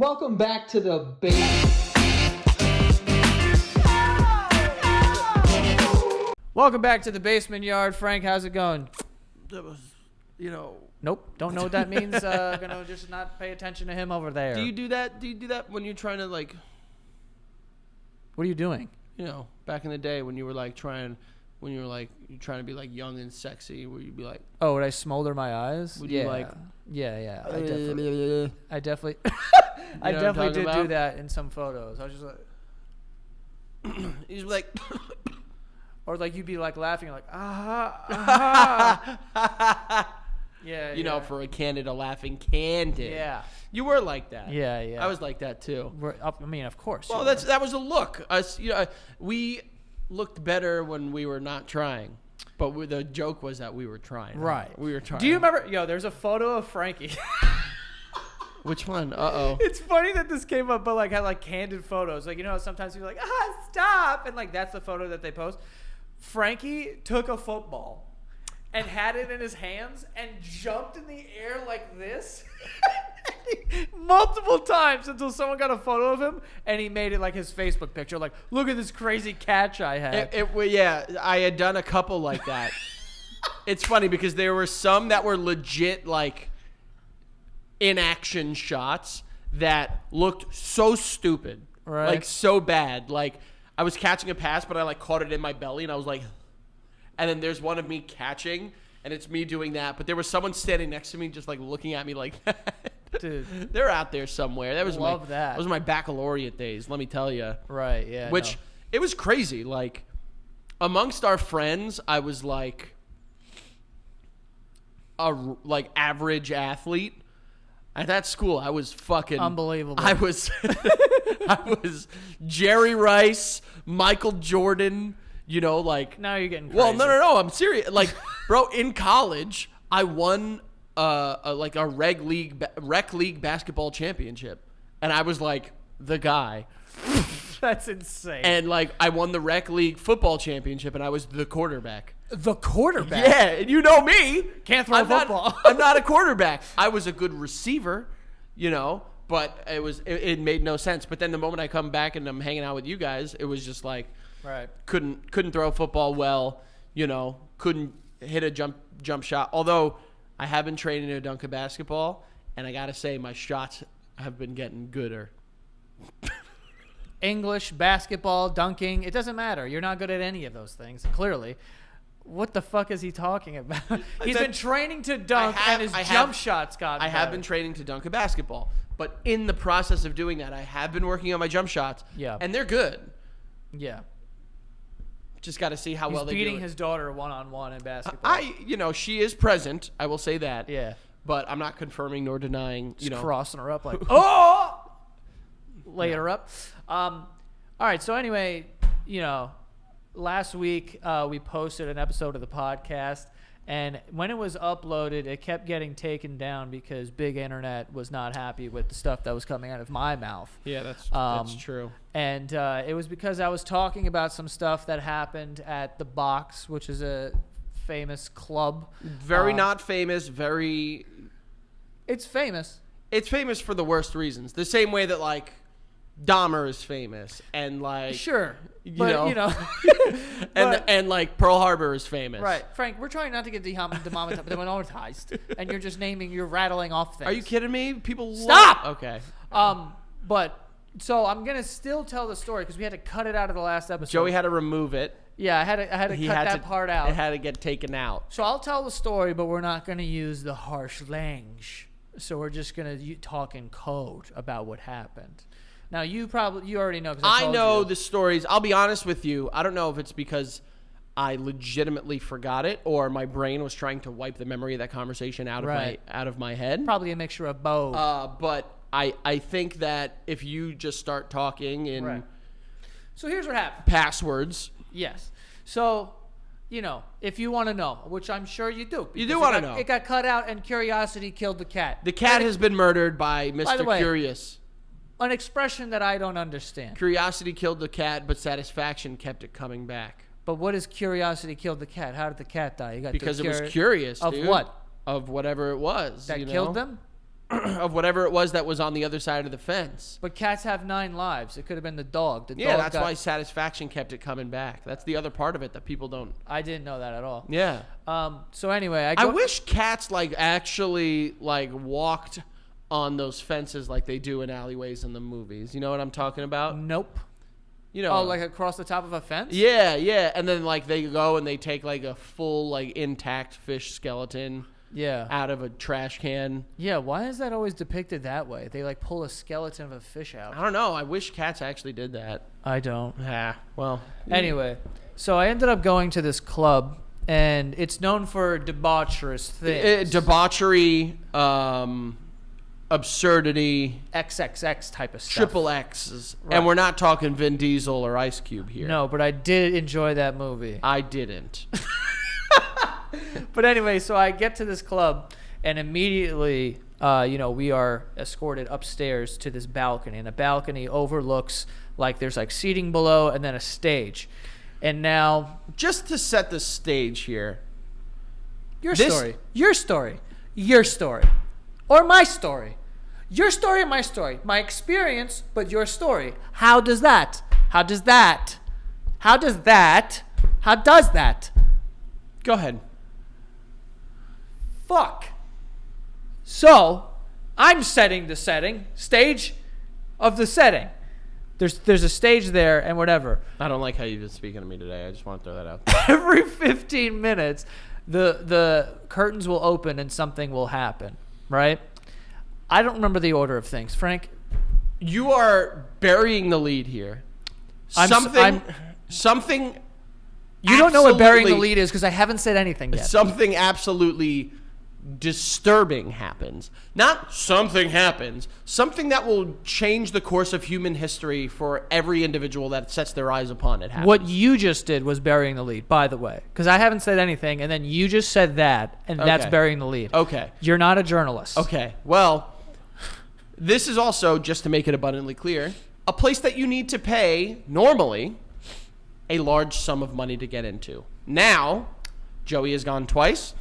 Welcome back to the basement. Welcome back to the basement yard. Frank, how's it going? That was, Nope. Don't know what that means. Gonna just not pay attention to him over there. Do you do that? Do you do that when you're trying to What are you doing? Back in the day when you were trying to be young and sexy, where you'd be like, Oh, would I smolder my eyes? Would you Yeah. I I definitely what I'm talking did do about? that in some photos. I was just like, he's like, or you'd be laughing, ah. Yeah. for a candid, a laughing candid. Yeah. You were like that. Yeah. I was like that too. Of course. Well, that was a look. We looked better when we were not trying, but the joke was that we were trying. Right. We were trying. Do you remember? There's a photo of Frankie. Which one? Uh-oh. It's funny that this came up, but had candid photos. Sometimes people are stop, and that's the photo that they post. Frankie took a football and had it in his hands and jumped in the air like this multiple times until someone got a photo of him and he made it his Facebook picture. Look at this crazy catch I had. I had done a couple like that. It's funny because there were some that were legit inaction shots that looked so stupid, right? So bad. I was catching a pass, but I caught it in my belly, and I was and then there's one of me catching, and it's me doing that. But there was someone standing next to me, just looking at me like that. Dude, they're out there somewhere. That was that. That was my baccalaureate days. Let me tell you. Right? Yeah. Which it was crazy. Amongst our friends, I was average athlete. At that school, I was fucking unbelievable. I was Jerry Rice, Michael Jordan, Now you're getting crazy. Well, no, I'm serious. Bro, in college, I won a rec league basketball championship, and I was the guy. That's insane. And I won the rec league football championship, and I was the quarterback. The quarterback? Yeah, and you know me. Can't throw a football. I'm not a quarterback. I was a good receiver, but it made no sense. But then the moment I come back and I'm hanging out with you guys, it was just right. Couldn't throw a football well, couldn't hit a jump shot. Although I have been training to dunk a basketball, and I got to say my shots have been getting gooder. English, basketball, dunking, it doesn't matter. You're not good at any of those things, clearly. What the fuck is he talking about? He's been training to dunk, and his jump shots got better. I have been training to dunk a basketball. But in the process of doing that, I have been working on my jump shots. Yeah. And they're good. Yeah. Just got to see how well they do. He's beating his daughter one-on-one in basketball. She is present. I will say that. Yeah. But I'm not confirming nor denying, Just crossing her up oh! Lay her up. All right, so anyway, last week we posted an episode of the podcast, and when it was uploaded, it kept getting taken down because Big Internet was not happy with the stuff that was coming out of my mouth. Yeah, that's true. And it was because I was talking about some stuff that happened at The Box, which is a famous club. Very not famous, very... It's famous. It's famous for the worst reasons. The same way that, Dahmer is famous, and sure, and Pearl Harbor is famous, right? Frank, we're trying not to get demonetized, and you're rattling off things. Are you kidding me? People stop. Okay. But so I'm gonna still tell the story because we had to cut it out of the last episode. Joey had to remove it. Yeah, I had to cut that part out. It had to get taken out. So I'll tell the story, but we're not gonna use the harsh language. So we're just gonna talk in code about what happened. Now, you already know. I know the stories. I'll be honest with you. I don't know if it's because I legitimately forgot it or my brain was trying to wipe the memory of that conversation out of my head. Probably a mixture of both. But I think that if you just start talking in right. So here's what happened. Passwords. Yes. So, if you want to know, which I'm sure you do. You do want to know. It got cut out and curiosity killed the cat. The cat has been murdered by Mr. By the way, Curious. An expression that I don't understand. Curiosity killed the cat, but satisfaction kept it coming back. But what is curiosity killed the cat? How did the cat die? Because it was curious, of dude. What? Of whatever it was. That killed them? of whatever it was that was on the other side of the fence. But cats have 9 lives. It could have been the dog. Yeah, that's why satisfaction kept it coming back. That's the other part of it that people don't. I didn't know that at all. Yeah. So anyway, I wish cats actually walked on those fences like they do in alleyways in the movies. You know what I'm talking about? Nope. You know. Oh, like across the top of a fence? Yeah, yeah. And then they go and they take a full intact fish skeleton. Yeah. Out of a trash can. Yeah, why is that always depicted that way? They pull a skeleton of a fish out. I don't know. I wish cats actually did that. I don't. Yeah. Well. Anyway, so I ended up going to this club, and it's known for debaucherous things. Debauchery, absurdity, XXX type of stuff. triple X's. Right. And we're not talking Vin Diesel or Ice Cube here. No, but I did enjoy that movie. I didn't. But anyway, so I get to this club, and immediately, we are escorted upstairs to this balcony, and the balcony overlooks there's seating below and then a stage. And now, Just to set the stage here. your story, or my story, your story and my story, my experience, but your story. How does that? Go ahead. Fuck. So, I'm setting the stage of the setting. There's a stage there and whatever. I don't like how you've been speaking to me today. I just want to throw that out. Every 15 minutes, the curtains will open and something will happen, right? I don't remember the order of things. Frank? You are burying the lead here. Something. You don't know what burying the lead is because I haven't said anything yet. Something absolutely disturbing happens. Not something happens. Something that will change the course of human history for every individual that sets their eyes upon it happens. What you just did was burying the lead, by the way, because I haven't said anything, and then you just said that, and that's burying the lead. Okay. You're not a journalist. Okay. Well, this is also, just to make it abundantly clear, a place that you need to pay, normally, a large sum of money to get into. Now, Joey has gone twice.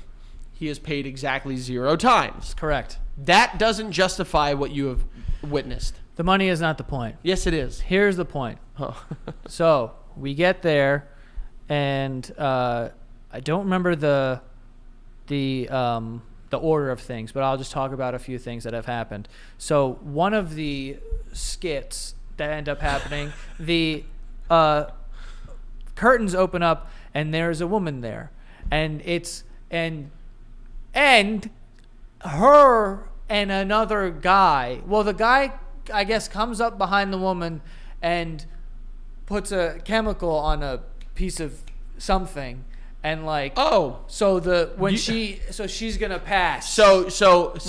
He has paid exactly 0 times. Correct. That doesn't justify what you have witnessed. The money is not the point. Yes, it is. Here's the point. Oh. So we get there, and I don't remember the order of things, but I'll just talk about a few things that have happened. So one of the skits that end up happening, the curtains open up, and there's a woman there, and her and another guy. Well, the guy, I guess, comes up behind the woman and puts a chemical on a piece of something, and so she's gonna pass. So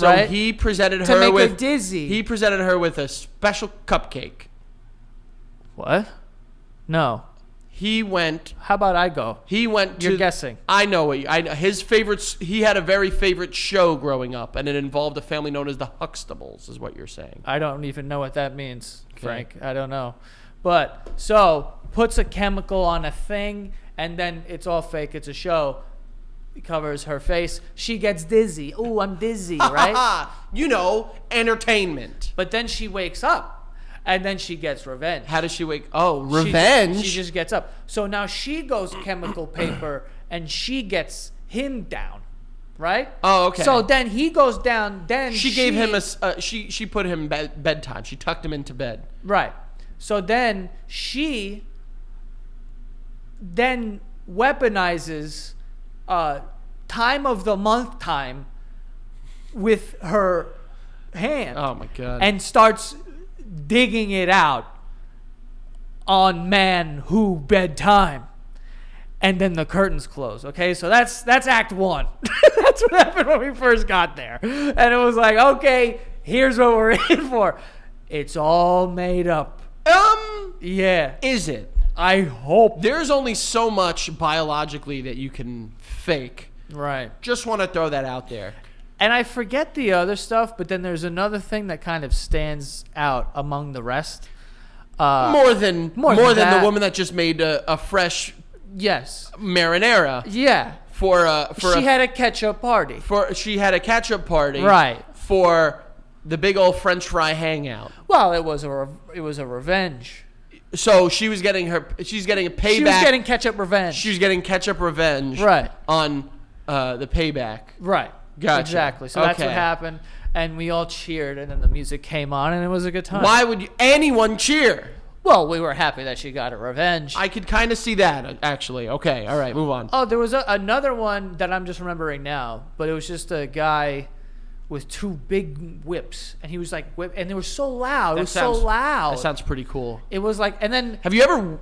right? he presented to her make with her dizzy. He presented her with a special cupcake. What? No. He went. How about I go? He went. You're guessing. I know what his favorites. He had a very favorite show growing up, and it involved a family known as the Huxtables. Is what you're saying? I don't even know what that means, Frank. I don't know. But so puts a chemical on a thing, and then it's all fake. It's a show. It covers her face. She gets dizzy. Oh, I'm dizzy, right? Entertainment. But then she wakes up. And then she gets revenge. How does she wake? Oh, revenge. She just gets up. So now she goes chemical paper, and she gets him down, right? Oh, okay. So then he goes down. Then she gave him she put him bedtime. She tucked him into bed. Right. So then she weaponizes time of the month time with her hand. Oh my God. And starts digging it out on man who bedtime, and then the curtains close. Okay, so that's act 1. That's what happened when we first got there, and it was like, okay, here's what we're in for. It's all made up. Yeah. Is it? I hope. There's only so much biologically that you can fake. Right. Just want to throw that out there. And I forget the other stuff, but then there's another thing that kind of stands out among the rest. More than that. the woman that just made a fresh marinara. Yeah. She had a ketchup party. She had a ketchup party. Right. For the big old French fry hangout. Well, it was a revenge. So she's getting a payback. She was getting ketchup revenge. She was getting ketchup revenge. Right. On the payback. Right. Gotcha. Exactly. So that's what happened. And we all cheered, and then the music came on, and it was a good time. Why would anyone cheer? Well, we were happy that she got her revenge. I could kind of see that, actually. Okay, all right, move on. Oh, there was another one that I'm just remembering now, but it was just a guy with two big whips, and he was like and they were so loud. That sounds pretty cool. It was like, and then have you ever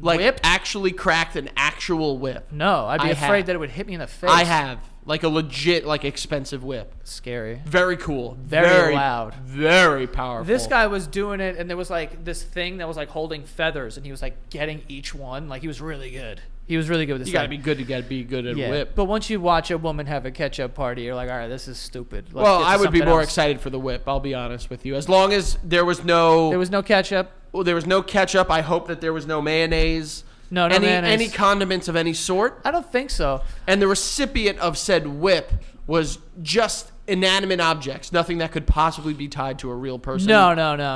whipped? Actually cracked an actual whip? No, I'd be afraid that it would hit me in the face. I have. Like a legit, expensive whip. Scary. Very cool. Very loud. Very powerful. This guy was doing it, and there was this thing that was holding feathers, and he was getting each one. He was really good. He was really good with this. You gotta be good. You gotta be good at whip. But once you watch a woman have a ketchup party, you're like, all right, this is stupid. Well, I would be more excited for the whip. I'll be honest with you. As long as there was no ketchup. Well, there was no ketchup. I hope that there was no mayonnaise. No mayonnaise. Any condiments of any sort. I don't think so. And the recipient of said whip was just inanimate objects, nothing that could possibly be tied to a real person. No.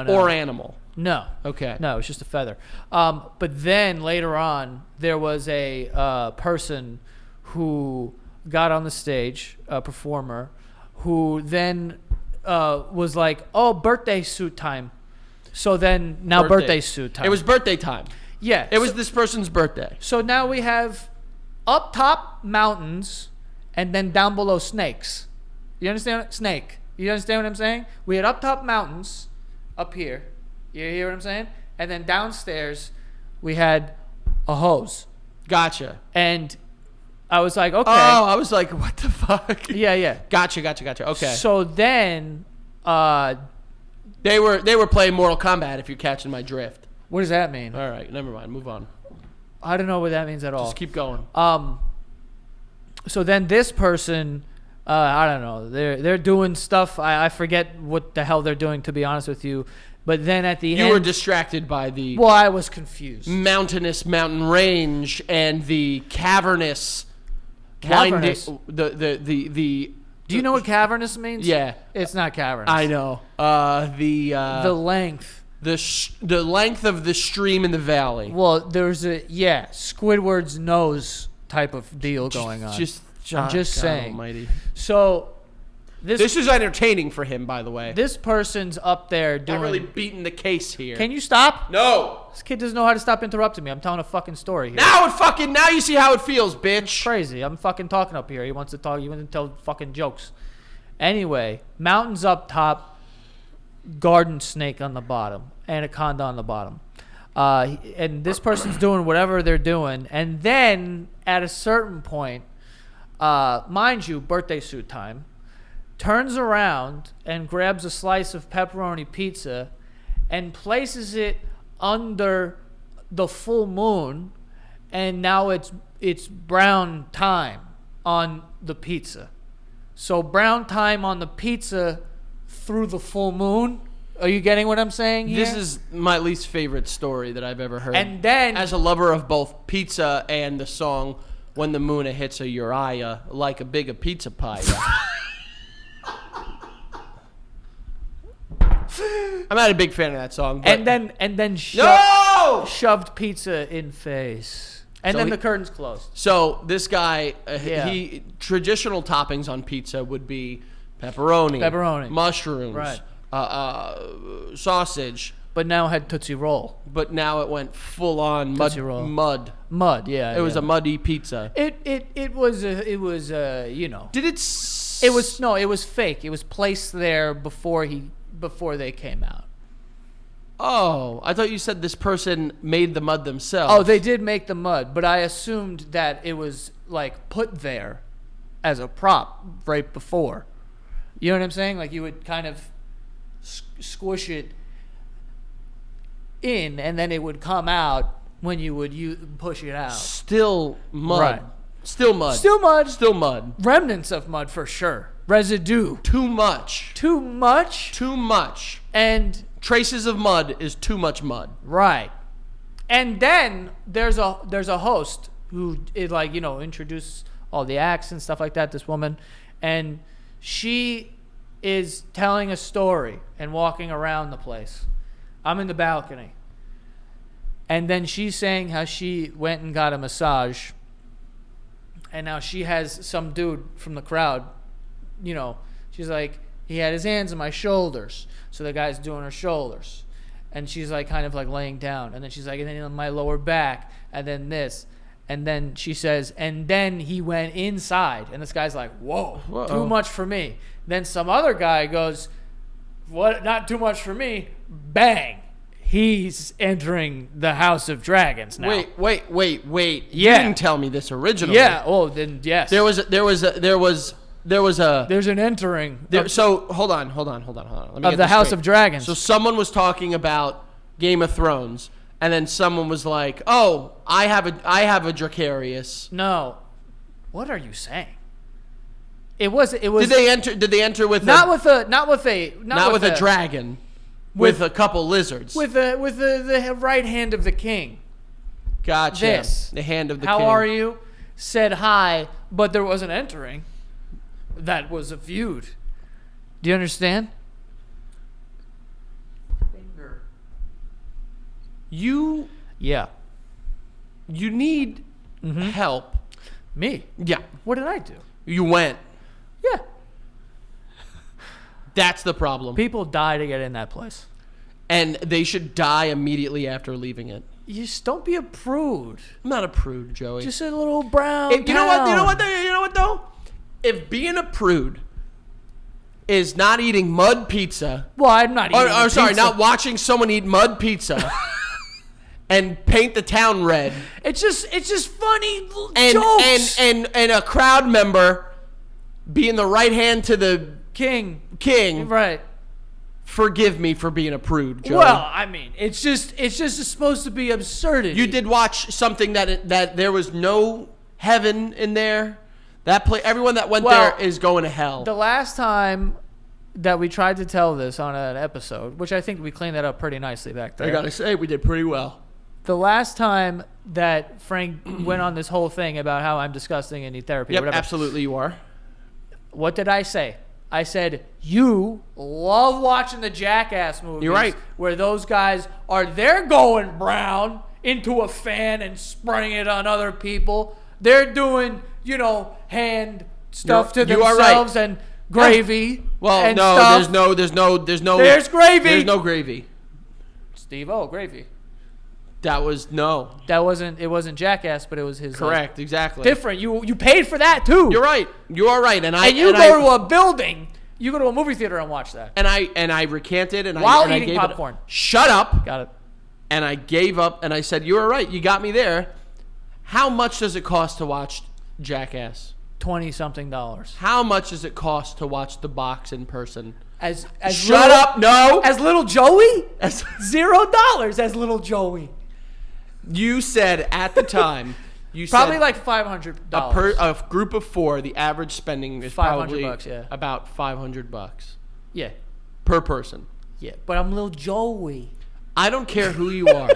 Or animal. No. Okay. No, it was just a feather. But then later on, there was a person who got on the stage, a performer, who then was like, "Oh, birthday suit time." So then now birthday suit time. It was birthday time. Yeah. It was this person's birthday. So now we have up top mountains and then down below snakes. You understand? Snake. You understand what I'm saying? We had up top mountains up here. You hear what I'm saying? And then downstairs we had a hose. Gotcha. And I was like, okay. Oh, I was like, what the fuck? Yeah. Gotcha. Okay. So then they were playing Mortal Kombat, if you're catching my drift. What does that mean? All right, never mind. Move on. I don't know what that means at all. Just keep going. So then this person, I don't know. They're doing stuff. I forget what the hell they're doing, to be honest with you. But then at the end, you were distracted by the. Well, I was confused. Mountainous mountain range and the cavernous. Cavernous. The. Do you know what cavernous means? Yeah, it's not cavernous. I know. The length. The length of the stream in the valley. Well, there's Squidward's nose type of deal going on. I'm just saying. Almighty. So this is entertaining for him, by the way. This person's up there doing. I'm really beating the case here. Can you stop? No. This kid doesn't know how to stop interrupting me. I'm telling a fucking story here. Now you see how it feels, bitch. It's crazy. I'm fucking talking up here. He wants to talk. You want to tell fucking jokes. Anyway, mountains up top. Garden snake on the bottom, anaconda on the bottom, and this person's doing whatever they're doing, and then at a certain point, mind you, birthday suit time, turns around and grabs a slice of pepperoni pizza and places it under the full moon, and now it's brown time on the pizza. So brown time on the pizza through the full moon. Are you getting what I'm saying here? This is my least favorite story that I've ever heard. And then, as a lover of both pizza and the song "When the Moon Hits a Uriah," like a big pizza pie. I'm not a big fan of that song. But and then shoved pizza in face. And then the curtains closed. So this guy, he traditional toppings on pizza would be pepperoni, mushrooms, right. Sausage. But now it had Tootsie Roll. But now it went full on mud. Yeah. It was a muddy pizza. It was you know. Did it? It was fake. It was placed there before they came out. Oh, I thought you said this person made the mud themselves. Oh, they did make the mud, but I assumed that it was put there as a prop right before. You know what I'm saying? Like you would kind of squish it in, and then it would come out when you would push it out. Still mud. Right. Still mud. Still mud. Still mud. Remnants of mud for sure. Residue. Too much. Too much. Too much. And traces of mud is too much mud. Right. And then there's a host who introduced all the acts and stuff like that. This woman, and she is telling a story and walking around the place. I'm in the balcony. And then she's saying how she went and got a massage. And now she has some dude from the crowd, she's like, he had his hands on my shoulders. So the guy's doing her shoulders. And she's like kind of like laying down. And then she's like, and then on my lower back. And then this. And then she says, and then he went inside. And this guy's like, whoa, too much for me. Then some other guy goes, what? Not too much for me. Bang. He's entering the House of Dragons now. Wait. Yeah. You didn't tell me this originally. Yeah. Oh, then yes. There's an entering. So hold on. Let me of get the this House straight. of Dragons. So someone was talking about Game of Thrones, and then someone was like, "Oh, I have a Dracarius." No. What are you saying? It was. Did they enter with not with a dragon, with a couple lizards, with the right hand of the king. Gotcha. The hand of the king. How are you? Said hi, but there wasn't entering. That was a feud. Do you understand? Finger. Yeah. You need help. Me? Yeah. What did I do? You went. Yeah. That's the problem. People die to get in that place. And they should die immediately after leaving it. You just don't be a prude. I'm not a prude, Joey. Just a little brown You know what though? If being a prude is not eating mud pizza. Well, I'm not eating pizza. Not watching someone eat mud pizza and paint the town red. It's just funny jokes. And a crowd member being the right hand to the king. Right. Forgive me for being a prude, Joey. Well, I mean, it's just supposed to be absurdity. You did watch something that there was no heaven in there. Everyone that went there is going to hell. The last time that we tried to tell this on an episode, which I think we cleaned that up pretty nicely back there. I gotta say, we did pretty well. The last time that Frank went on this whole thing about how I'm disgusting and need therapy or whatever. Absolutely you are. What did I say? I said, you love watching the Jackass movies. You're right. Where those guys they're going brown into a fan and spraying it on other people. They're doing, hand stuff to themselves and gravy. Well, and no, stuff. there's gravy. There's no gravy. Steve-O, gravy. That wasn't, it wasn't Jackass, but it was his. Correct, exactly. Different. You paid for that too. You're right. You are right. And you go to a building, you go to a movie theater and watch that. And I recanted while I eating popcorn. Shut up. Got it. And I gave up and I said, you were right. You got me there. How much does it cost to watch Jackass? $20-something. How much does it cost to watch The Box in person? Shut up! No. As little Joey? $0 as little Joey. You said at the time. Probably like $500. A group of four. The average spending is probably $500. Yeah. About $500. Yeah. Per person. Yeah. But I'm little Joey. I don't care who you are.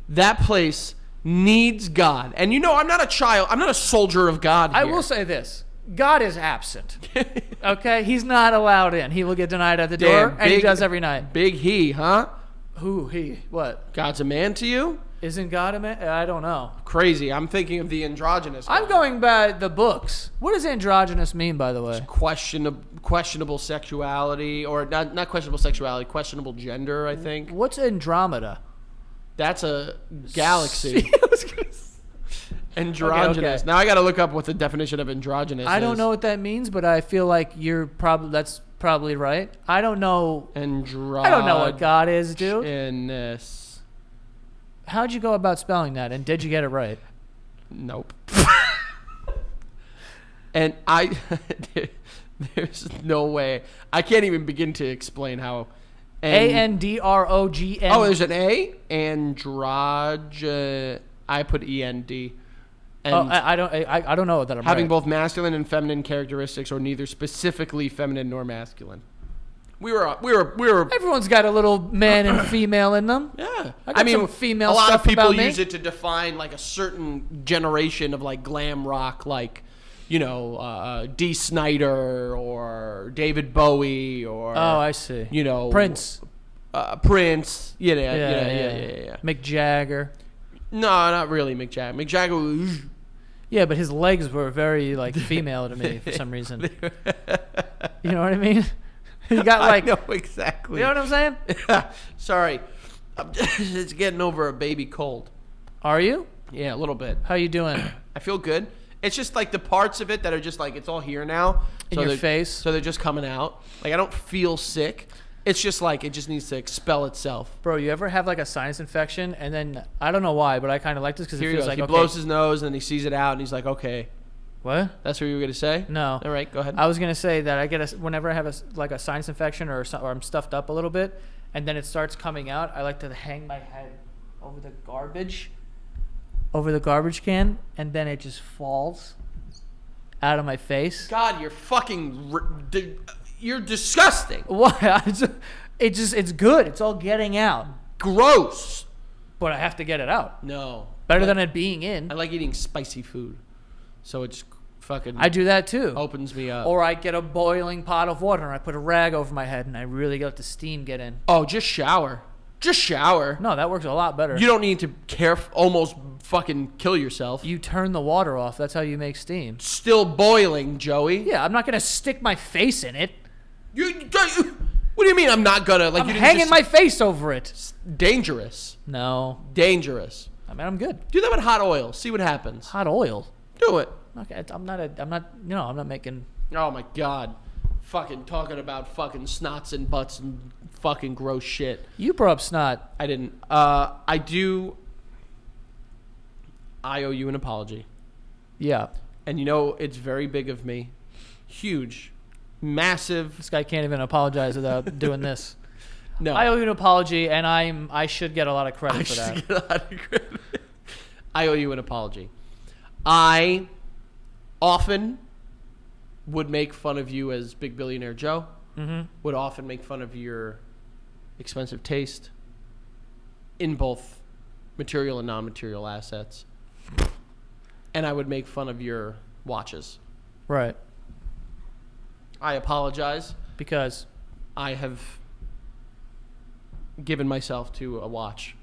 That place needs God. And I'm not a child. I'm not a soldier of God here. I will say this. God is absent. Okay? He's not allowed in. He will get denied at the door, and he does every night. Big he, huh? Who, he? What? God's a man to you? Isn't God a man? I don't know. Crazy. I'm thinking of the androgynous God. I'm going by the books. What does androgynous mean, by the way? It's questionable sexuality, or not questionable sexuality, questionable gender, I think. What's Andromeda? That's a galaxy. I was gonna say. Androgynous. Okay. Now I got to look up what the definition of androgynous is. I don't know what that means, but I feel like that's probably right. I don't know. I don't know what God is, dude. How'd you go about spelling that, and did you get it right? Nope. And there's no way. I can't even begin to explain how. Androgyny. Oh, there's an A? I put END. And I don't know that I'm having right. both masculine and feminine characteristics, or neither specifically feminine nor masculine. We were. Everyone's got a little man and female in them. Yeah, I mean, some female a lot stuff of people about me. use it to define like a certain generation of like glam rock, like Dee Snider or David Bowie or I see. Prince. Prince. Yeah. Mick Jagger. No, not really Mick Jagger. Mick Jagger was... Yeah, but his legs were very female to me for some reason. You know what I mean? He got I know exactly. You know what I'm saying? Sorry. I'm just getting over a baby cold. Are you? Yeah, a little bit. How you doing? I feel good. It's just the parts of it that are just it's all here now. In your face? So they're just coming out. I don't feel sick. It's just it just needs to expel itself. Bro, you ever have a sinus infection and then, I don't know why, but I kind of like this because it feels he blows his nose and then he sees it out and he's like, okay. What? That's what you were going to say? No. All right, go ahead. I was going to say that I get whenever I have a sinus infection or I'm stuffed up a little bit and then it starts coming out, I like to hang my head over the garbage can, and then it just falls out of my face. God, you're disgusting. Why? It's good. It's all getting out. Gross. But I have to get it out. No. Better than it being in. I like eating spicy food. So it's fucking... I do that too. Opens me up. Or I get a boiling pot of water and I put a rag over my head and I really let the steam get in. Oh, just shower. Just shower. No, that works a lot better. You don't need to almost fucking kill yourself. You turn the water off. That's how you make steam. Still boiling, Joey. Yeah, I'm not going to stick my face in it. What do you mean I'm not going to? I'm hanging my face over it. Dangerous. No. Dangerous. I mean, I'm good. Do that with hot oil. See what happens. Hot oil? Do it. Okay, I'm not making... Oh, my God. Fucking talking about fucking snots and butts and fucking gross shit. You brought up snot. I didn't. I owe you an apology. Yeah. And it's very big of me. Huge. Massive. This guy can't even apologize without doing this. No. I owe you an apology, and I should get a lot of credit for that. I owe you an apology. I often would make fun of you as Big Billionaire Joe. Mm-hmm. Would often make fun of your expensive taste in both material and non-material assets. And I would make fun of your watches. Right. I apologize. Because? I have given myself to a watch.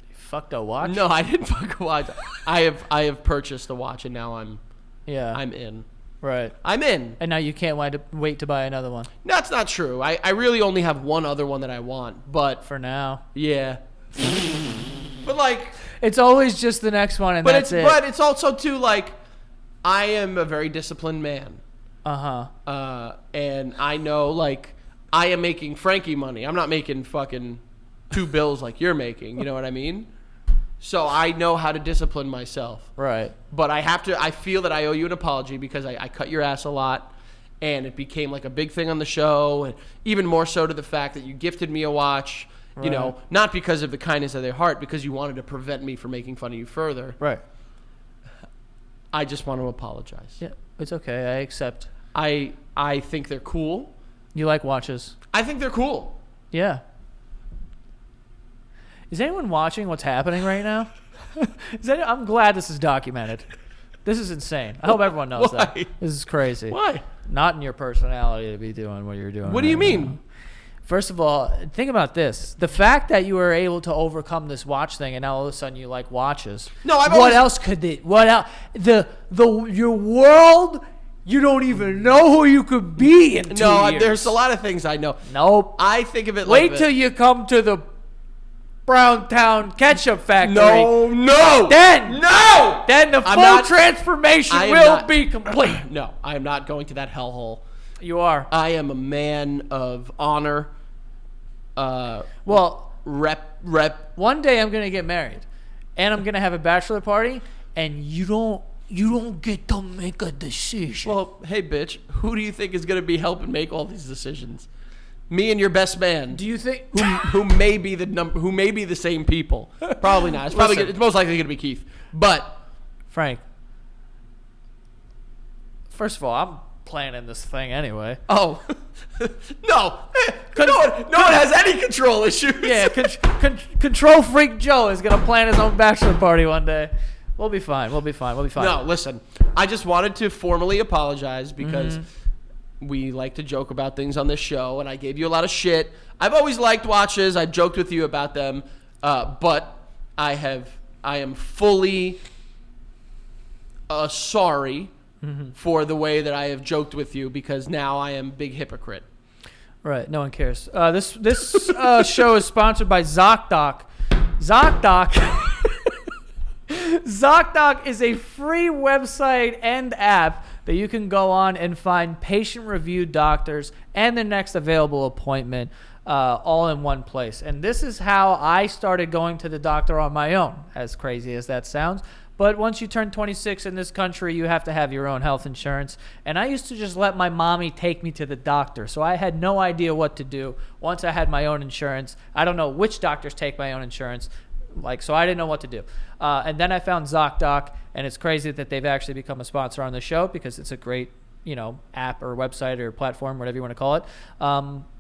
You fucked a watch? No, I didn't fuck a watch. I have purchased a watch and now I'm in. Right. I'm in. And now you can't wait to buy another one. No, that's not true. I really only have one other one that I want, but... For now. Yeah. But it's always just the next one and that's it. But it's also too I am a very disciplined man. Uh-huh. And I know I am making Frankie money. I'm not making fucking $2 bills like you're making. You know what I mean? So I know how to discipline myself. Right. But I feel that I owe you an apology because I cut your ass a lot and it became a big thing on the show, and even more so to the fact that you gifted me a watch, right. Not because of the kindness of their heart, because you wanted to prevent me from making fun of you further. Right. I just want to apologize. Yeah, it's okay. I accept. I think they're cool. You like watches? I think they're cool. Yeah. Is anyone watching what's happening right now? I'm glad this is documented. This is insane. I hope everyone knows that. This is crazy. Why? Not in your personality to be doing what you're doing. What do you mean? Now. First of all, think about this. The fact that you were able to overcome this watch thing and now all of a sudden you like watches. No, What else could it? What else? Your world, you don't even know who you could be in 2 years. There's a lot of things I know. Nope. I think of it Wait till you come to the Browntown Ketchup Factory. No. Then the full transformation will be complete. No, I am not going to that hellhole. You are. I am a man of honor. Rep. One day I'm gonna get married, and I'm gonna have a bachelor party, and you don't get to make a decision. Well, hey, bitch, who do you think is gonna be helping make all these decisions? Me and your best man. Do you think who may be the same people? Probably not. It's most likely gonna be Keith. But Frank, first of all, I'm planning this thing anyway. Oh no! No one has any control issues. Yeah, control freak Joe is gonna plan his own bachelor party one day. We'll be fine. No, listen. I just wanted to formally apologize because we like to joke about things on this show, and I gave you a lot of shit. I've always liked watches. I joked with you about them, but I am fully sorry for the way that I have joked with you because now I am a big hypocrite. Right. No one cares. This show is sponsored by Zocdoc. Zocdoc. Zocdoc is a free website and app that you can go on and find patient-reviewed doctors and the next available appointment all in one place. And this is how I started going to the doctor on my own, as crazy as that sounds. But once you turn 26 in this country, you have to have your own health insurance. And I used to just let my mommy take me to the doctor. So I had no idea what to do once I had my own insurance. I don't know which doctors take my own insurance. So I didn't know what to do. And then I found Zocdoc, and it's crazy that they've actually become a sponsor on the show because it's a great, app or website or platform, whatever you want to call it,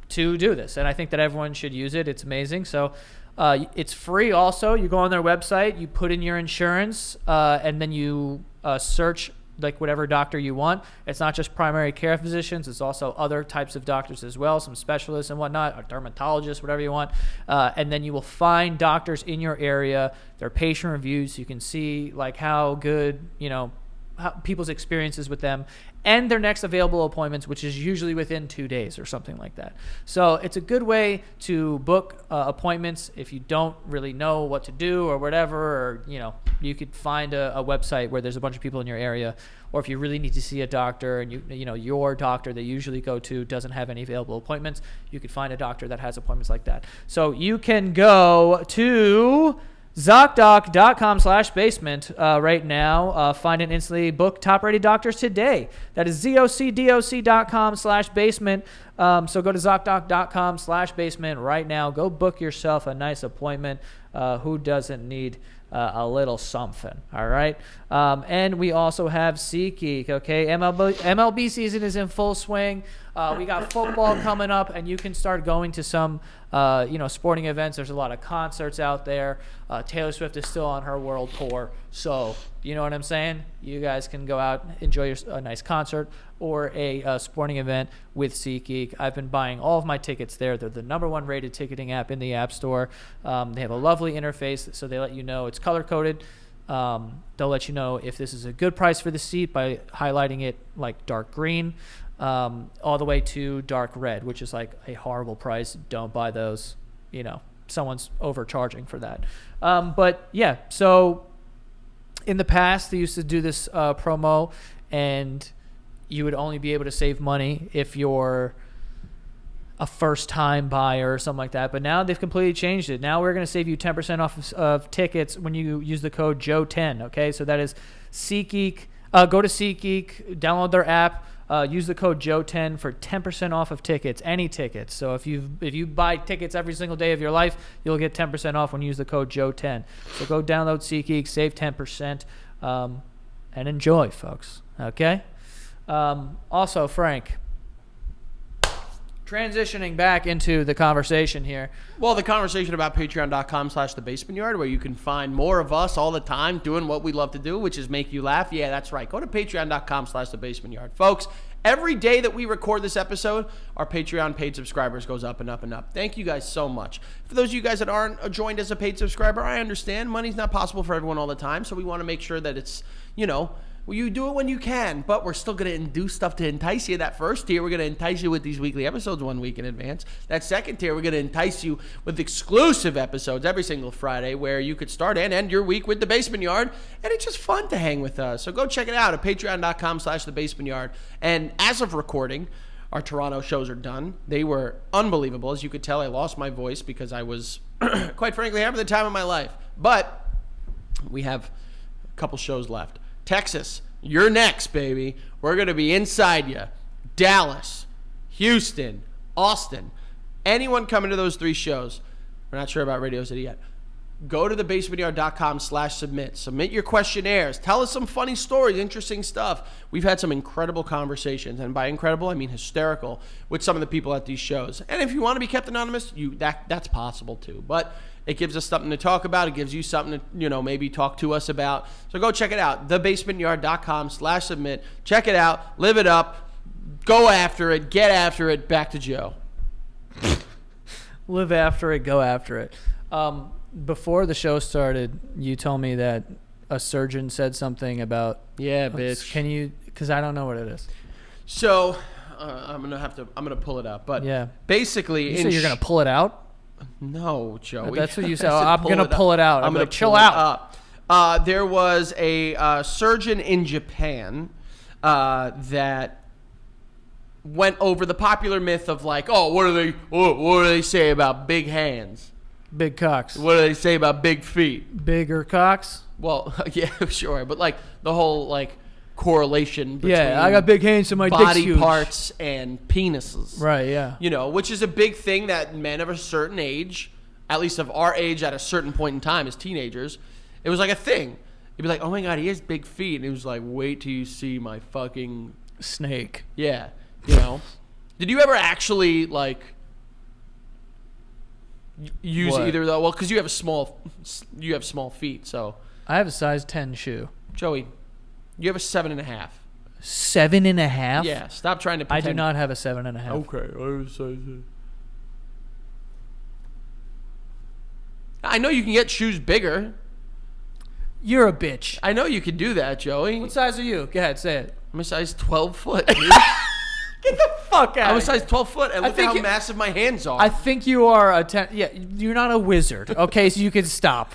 to do this. And I think that everyone should use it. It's amazing. So it's free also. You go on their website, you put in your insurance, and then you search like whatever doctor you want. It's not just primary care physicians. It's also other types of doctors as well, some specialists and whatnot, a dermatologist, whatever you want. And then you will find doctors in your area, their patient reviews. So you can see like how good, how people's experiences with them and their next available appointments, which is usually within 2 days or something like that. So it's a good way to book appointments if you don't really know what to do or whatever, or, you could find a website where there's a bunch of people in your area, or if you really need to see a doctor and your doctor that you usually go to doesn't have any available appointments, you could find a doctor that has appointments like that. So you can go to Zocdoc.com/basement right now. Find and instantly book top-rated doctors today. That is Zocdoc.com/basement. So go to Zocdoc.com/basement right now. Go book yourself a nice appointment. Who doesn't need a little something? All right. And we also have SeatGeek. Okay. MLB season is in full swing. We got football coming up, and you can start going to some, sporting events. There's a lot of concerts out there. Taylor Swift is still on her world tour. So, you know what I'm saying? You guys can go out, enjoy a nice concert or a sporting event with SeatGeek. I've been buying all of my tickets there. They're the #1 rated ticketing app in the App Store. They have a lovely interface, so they let you know it's color-coded. They'll let you know if this is a good price for the seat by highlighting it like dark green, all the way to dark red, which is like a horrible price. Don't buy those. Someone's overcharging for that. But yeah, so in the past they used to do this promo, and you would only be able to save money if you're a first-time buyer or something like that. But now they've completely changed it. Now we're going to save you 10% off of tickets when you use the code Joe10. Okay, so that is SeatGeek. Go to SeatGeek, download their app. Use the code Joe10 for 10% off of tickets, any tickets. So if you buy tickets every single day of your life, you'll get 10% off when you use the code Joe10. So go download SeatGeek, save 10%, and enjoy, folks. Okay? Also, Frank, transitioning back into the conversation here. Well, the conversation about patreon.com/thebasementyard, where you can find more of us all the time doing what we love to do, which is make you laugh. Yeah, that's right. Go to patreon.com/thebasementyard. Folks, every day that we record this episode, our Patreon paid subscribers goes up and up and up. Thank you guys so much. For those of you guys that aren't joined as a paid subscriber, I understand money's not possible for everyone all the time, so we want to make sure that it's, well, you do it when you can, but we're still going to do stuff to entice you. That first tier, we're going to entice you with these weekly episodes 1 week in advance. That second tier, we're going to entice you with exclusive episodes every single Friday where you could start and end your week with The Basement Yard, and it's just fun to hang with us. So go check it out at patreon.com/thebasementyard. And as of recording, our Toronto shows are done. They were unbelievable. As you could tell, I lost my voice because I was, quite frankly, having the time of my life. But we have a couple shows left. Texas, you're next, baby. We're going to be inside you. Dallas, Houston, Austin. Anyone coming to those 3 shows, we're not sure about Radio City yet, go to thebasementyard.com/submit. Submit your questionnaires. Tell us some funny stories, interesting stuff. We've had some incredible conversations, and by incredible, I mean hysterical, with some of the people at these shows. And if you want to be kept anonymous, that's possible too. But it gives us something to talk about. It gives you something to, maybe talk to us about. So go check it out. Thebasementyard.com/submit. Check it out. Live it up. Go after it. Get after it. Back to Joe. Live after it. Go after it. Before the show started, you told me that a surgeon said something about. Yeah, bitch. Can you? Because I don't know what it is. So I'm gonna pull it up. But yeah, basically, you say you're gonna pull it out. No, Joey. That's what you said. I'm gonna pull it out. I'm gonna chill out. There was a surgeon in Japan that went over the popular myth of like, oh, what do they say about big hands? Big cocks. What do they say about big feet? Bigger cocks? Well, yeah, sure. But like the whole like correlation between I got big hands, so my dick's body huge. parts and penises. Right, yeah. Which is a big thing that men of a certain age, at least of our age at a certain point in time as teenagers, it was like a thing. You'd be like, oh my God, he has big feet. And it was like, wait till you see my fucking snake. Yeah. Did you ever actually like use what? Either though? Well, because you have small feet, so I have a size 10 shoe. Joey, you have a 7.5. 7.5? Yeah. Stop trying to pretend. I do not have a 7.5. Okay, I have a size 8. I know you can get shoes bigger. You're a bitch. I know you can do that, Joey. What size are you? Go ahead, say it. I'm a size 12 foot. Dude. Get the fuck out. I'm a size 12 foot, and look at how massive my hands are. I think you are a 10. Yeah, you're not a wizard. Okay, so you can stop.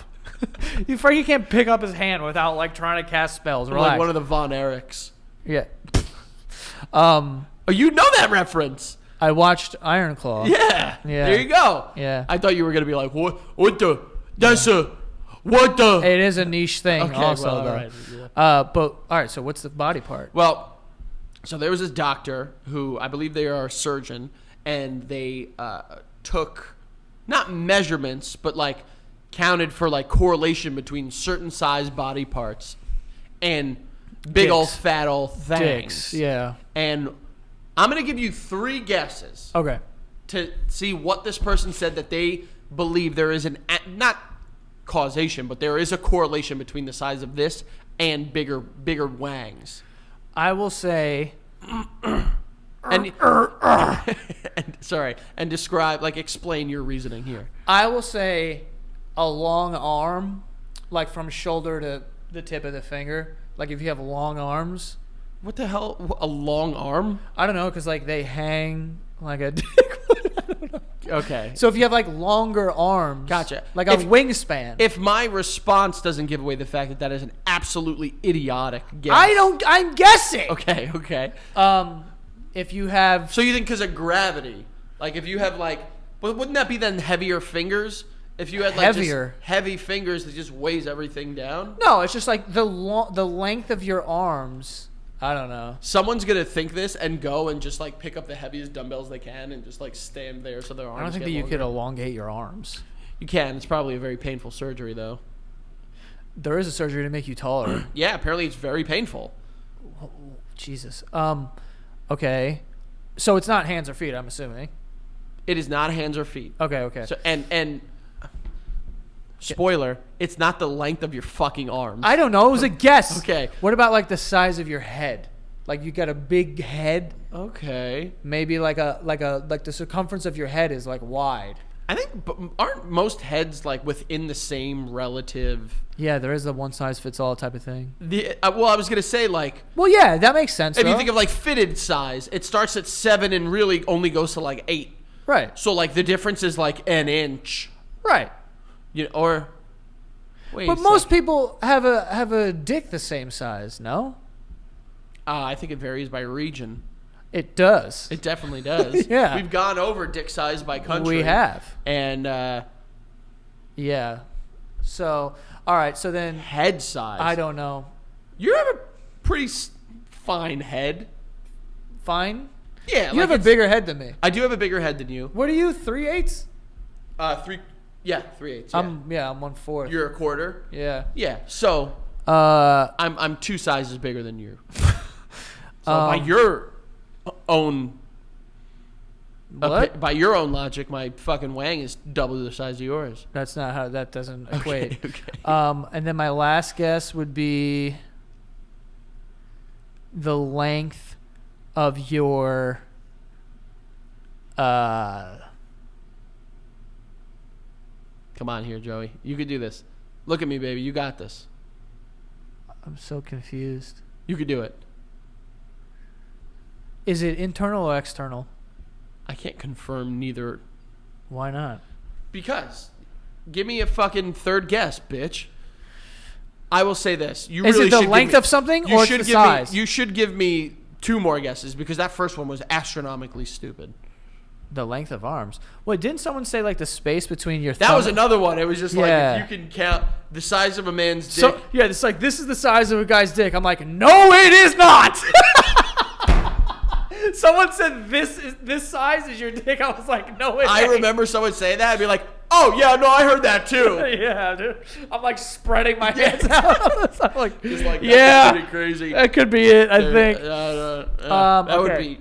You can't pick up his hand without like trying to cast spells. Relax. Like one of the Von Erichs. Yeah. Oh, you know that reference. I watched Iron Claw. Yeah. There you go. Yeah. I thought you were gonna be like, what the? That's a what the? It is a niche thing. Okay, also, well, though. all right. Yeah. But all right. So what's the body part? Well, so there was this doctor who I believe they are a surgeon, and they took not measurements, but like counted for like correlation between certain size body parts and big old fat old things. Dicks. Yeah. And I'm gonna give you 3 guesses. Okay. To see what this person said that they believe there is not causation, but there is a correlation between the size of this and bigger wangs. I will say, and describe, like, explain your reasoning here. I will say a long arm, like from shoulder to the tip of the finger. Like if you have long arms. What the hell? A long arm? I don't know, because like they hang like a dick. I don't know. Okay. So if you have like longer arms. Gotcha. Like a wingspan. If my response doesn't give away the fact that is an absolutely idiotic guess. I'm guessing. Okay. If you have. So you think because of gravity. Like if you have like. But wouldn't that be then heavier fingers? If you had like heavier. Just heavy fingers that just weighs everything down? No, it's just like the length of your arms. I don't know. Someone's going to think this and go and just like pick up the heaviest dumbbells they can and just like stand there so their arms I don't think that you could elongate your arms. You can. It's probably a very painful surgery though. There is a surgery to make you taller. Yeah, apparently it's very painful. Oh, Jesus. Okay. So it's not hands or feet, I'm assuming. It is not hands or feet. Okay. So and spoiler, it's not the length of your fucking arms. I don't know. It was a guess. Okay. What about like the size of your head? Like you got a big head. Okay. Maybe like the circumference of your head is like wide. I think aren't most heads like within the same relative? Yeah, there is a one size fits all type of thing. Well, I was gonna say like. Well, yeah, that makes sense. If you think of like fitted size, it starts at 7 and really only goes to like 8. Right. So like the difference is like an inch. Right. Or wait. But most people have a dick the same size, no? I think it varies by region. It does. It definitely does. Yeah. We've gone over dick size by country. We have. And yeah. So, all right, so then head size. I don't know. You have a pretty fine head. Fine? Yeah. You have a bigger head than me. I do have a bigger head than you. What are you, 3/8? 3 Yeah, 3/8. Yeah. I'm 1/4. You're a quarter. Yeah. Yeah. So I'm 2 sizes bigger than you. So by your own What? by your own logic, my fucking wang is double the size of yours. That's not how that doesn't equate. Okay. And then my last guess would be the length of your Come on here, Joey. You could do this. Look at me, baby. You got this. I'm so confused. You could do it. Is it internal or external? I can't confirm neither. Why not? Because. Give me a fucking third guess, bitch. I will say this. You Is really it the should length give me, of something you or it's should the give size? Me, you should give me 2 more guesses because that first one was astronomically stupid. The length of arms. Wait, didn't someone say like the space between your That thumb? was another one. It was just Yeah. like if you can count the size of a man's dick. So yeah, it's like this is the size of a guy's dick. I'm like, no, it is not. Someone said this size is your dick. I was like, no, it I ain't. remember someone saying that. I'd be like, oh yeah, no, I heard that too. Yeah, dude. I'm like spreading my hands out. I'm like, Just like, that's yeah, pretty crazy. that could be it. I think. That would okay. be.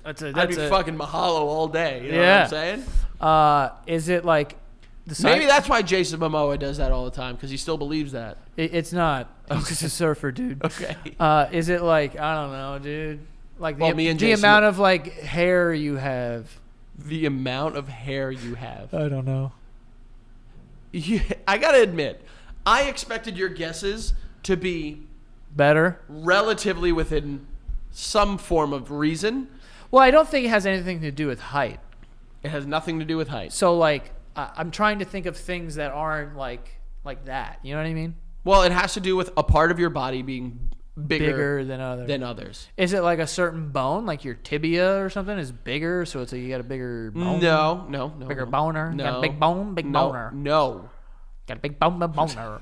That'd I'd be fucking mahalo all day. You know Yeah. what I'm saying? Is it like the size? Maybe that's why Jason Momoa does that all the time because he still believes that. It's not. He's just a surfer, dude. Okay. Is it like I don't know, dude? Like Well, me and the Jason- amount of like hair you have. The amount of hair you have. I don't know. Yeah, I gotta admit, I expected your guesses to be Better. relatively within some form of reason. Well, I don't think it has anything to do with height. It has nothing to do with height. So like, I'm trying to think of things that aren't like that. You know what I mean? Well, it has to do with a part of your body being bigger than others. others. Is it like a certain bone, like your tibia or something, is bigger? So it's like you got a bigger bone. No. Bigger no. boner. No. Got a big bone, big boner. No. Got a big boner.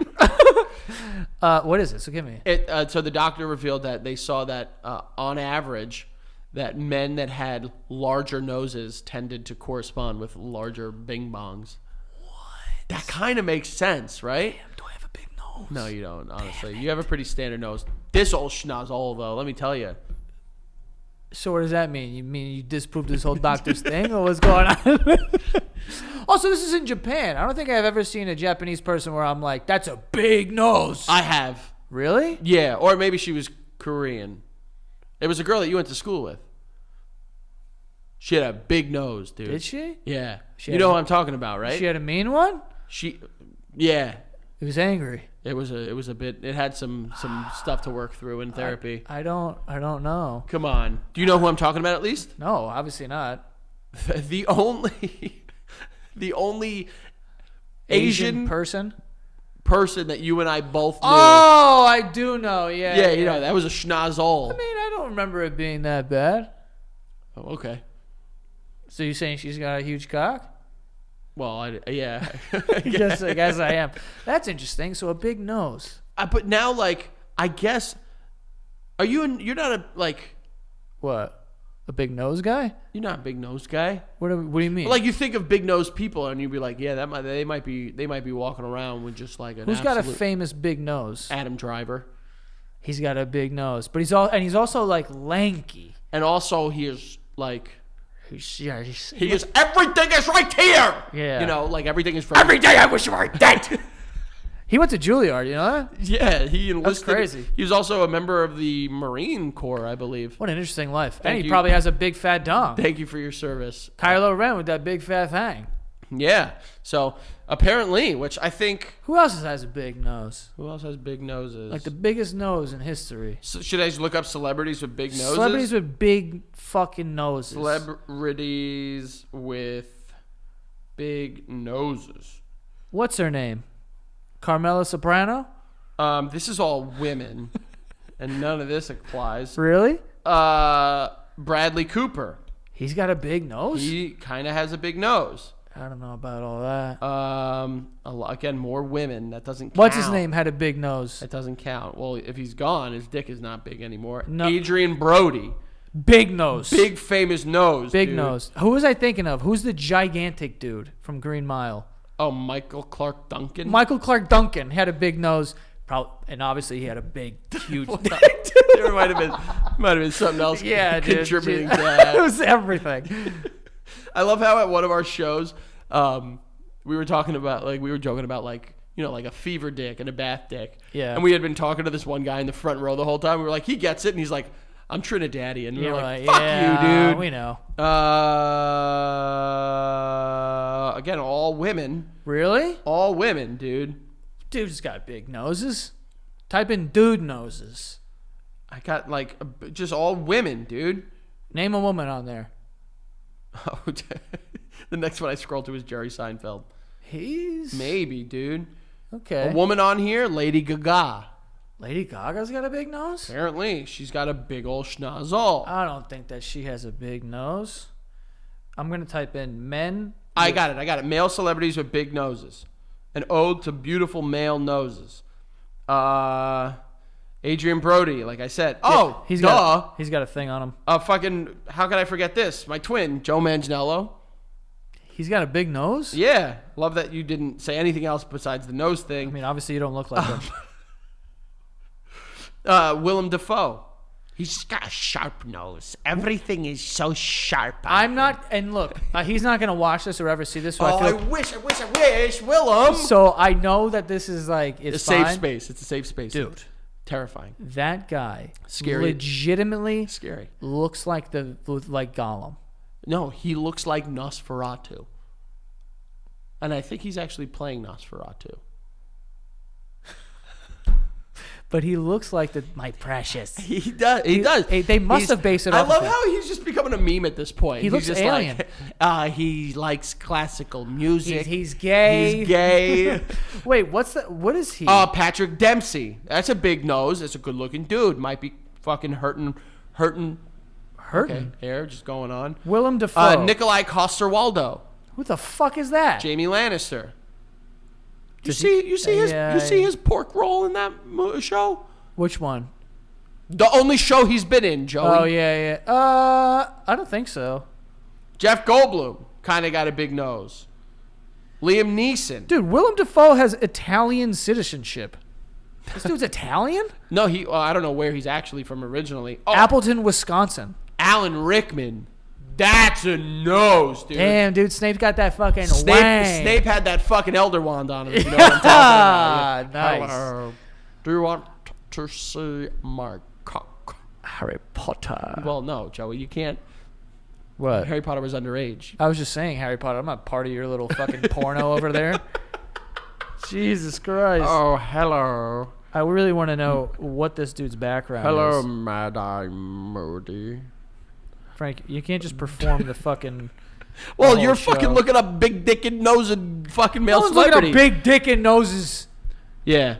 What is it? So give me. So the doctor revealed that they saw that on average, that men that had larger noses tended to correspond with larger bing bongs. What? That kind of makes sense, right? Damn, do I have a big nose? No, you don't, honestly. You have a pretty standard nose. This old schnozzle, though, let me tell you. So what does that mean? You mean you disproved this whole doctor's thing, or what's going on? Also, this is in Japan. I don't think I've ever seen a Japanese person where I'm like, that's a big nose. I have. Really? Yeah, or maybe she was Korean. It was a girl that you went to school with. She had a big nose, dude. Did she? Yeah. She You had know a- what I'm talking about, right? She had a mean one? Yeah. It was angry. It was a bit. It had some stuff to work through in therapy. I don't know. Come on. Do you know who I'm talking about at least? No, obviously not. The only Asian person? person that you and I both knew. Oh, I do know. Yeah. Yeah, you know, that was a schnozzle. I mean, I don't remember it being that bad. Oh, okay. So you saying she's got a huge cock? Well, yeah. I guess I am. That's interesting. So a big nose. But now, like, I guess, you're not a, like, What? A big nose guy? you're not a big nose guy. What do you mean? Like, you think of big nose people and you'd be like, yeah, they might be walking around with just like an who's got a absolute famous big nose? Adam Driver. He's got a big nose, but he's also like lanky. And also he is like, He he is, everything is right here. Yeah. You know, like everything is right. Every day I wish you were dead. He went to Juilliard, you know that? Yeah, he enlisted. crazy. He was also a member of the Marine Corps, I believe. What an interesting life. Thank And he you. probably has a big fat dong. Thank you for your service. Kylo Ren with that big fat thing. Yeah. So apparently, which I think, Who else has a big nose? who else has big noses? Like the biggest nose in history. So should I just look up celebrities with big noses? Celebrities with big fucking noses. Celebrities with big noses. What's her name? Carmela Soprano? This is all women, and none of this applies. Really? Bradley Cooper. He's got a big nose? He kind of has a big nose. I don't know about all that. Again, more women. That doesn't count. What's his name had a big nose? That doesn't count. Well, if he's gone, his dick is not big anymore. No. Adrian Brody. Big nose. Big famous nose. Big dude. nose. Who was I thinking of? Who's the gigantic dude from Green Mile? Oh, Michael Clark Duncan. Michael Clark Duncan had a big nose. And obviously he had a big, huge dick. There might have been something else contributing to It that. was everything. I love how at one of our shows, we were joking about like a fever dick and a bath dick. Yeah. And we had been talking to this one guy in the front row the whole time. We were like, he gets it, and he's like, I'm Trinidadian. And we were like, fuck you, dude. We know. Again, all women. Really? All women, dude. Dude's got big noses. Type in dude noses. I got just all women, dude. Name a woman on there. Oh, the next one I scrolled to was Jerry Seinfeld. He's Maybe, dude. okay. A woman on here, Lady Gaga. Lady Gaga's got a big nose? Apparently, she's got a big old schnozzle. I don't think that she has a big nose. I'm going to type in men. I got it. Male celebrities with big noses. An ode to beautiful male noses. Adrian Brody, like I said. Oh, he's duh. got a thing on him. How could I forget this? My twin, Joe Manganiello. He's got a big nose? Yeah. Love that you didn't say anything else besides the nose thing. I mean, obviously you don't look like him. Willem Dafoe. He's got a sharp nose. Everything is so sharp. I'm not, and look, he's not going to watch this or ever see this. So I wish, Willem. So I know that this is like, it's a safe fine. space. It's a safe space. Dude. Terrifying. That guy Scary. legitimately Scary. looks like like Gollum. No, he looks like Nosferatu. And I think he's actually playing Nosferatu. But he looks like my precious. He does. He does. They must have based it off I love of him. how he's just becoming a meme at this point. He looks just alien. Like, he likes classical music. He's gay. He's gay. Wait, what is he? Patrick Dempsey. That's a big nose. That's a good looking dude. Might be fucking hurting. Okay, hair just going on. Willem Dafoe. Nikolai Coster-Waldau. Who the fuck is that? Jamie Lannister. You Does see his pork roll in that show? Which one? The only show he's been in, Joey. Oh yeah. I don't think so. Jeff Goldblum kind of got a big nose. Liam Neeson. Dude, Willem Dafoe has Italian citizenship. This dude's Italian? No, I don't know where he's actually from originally. Oh, Appleton, Wisconsin. Alan Rickman. That's a nose, dude. Damn, dude, Snape's got that fucking wang. Snape had that fucking elder wand on him. If you know what I'm talking about. Nice. Hello. Do you want to see my cock? Harry Potter. Well, no, Joey, you can't. What? Harry Potter was underage. I was just saying Harry Potter. I'm not part of your little fucking porno over there. Jesus Christ. Oh, hello. I really want to know what this dude's background Hello, is. Mad-Eye Moody. Frank, you can't just perform the fucking... Well, the you're whole fucking show. looking up big dick and nose and fucking male No one's looking celebrity. up big dick and noses. Yeah.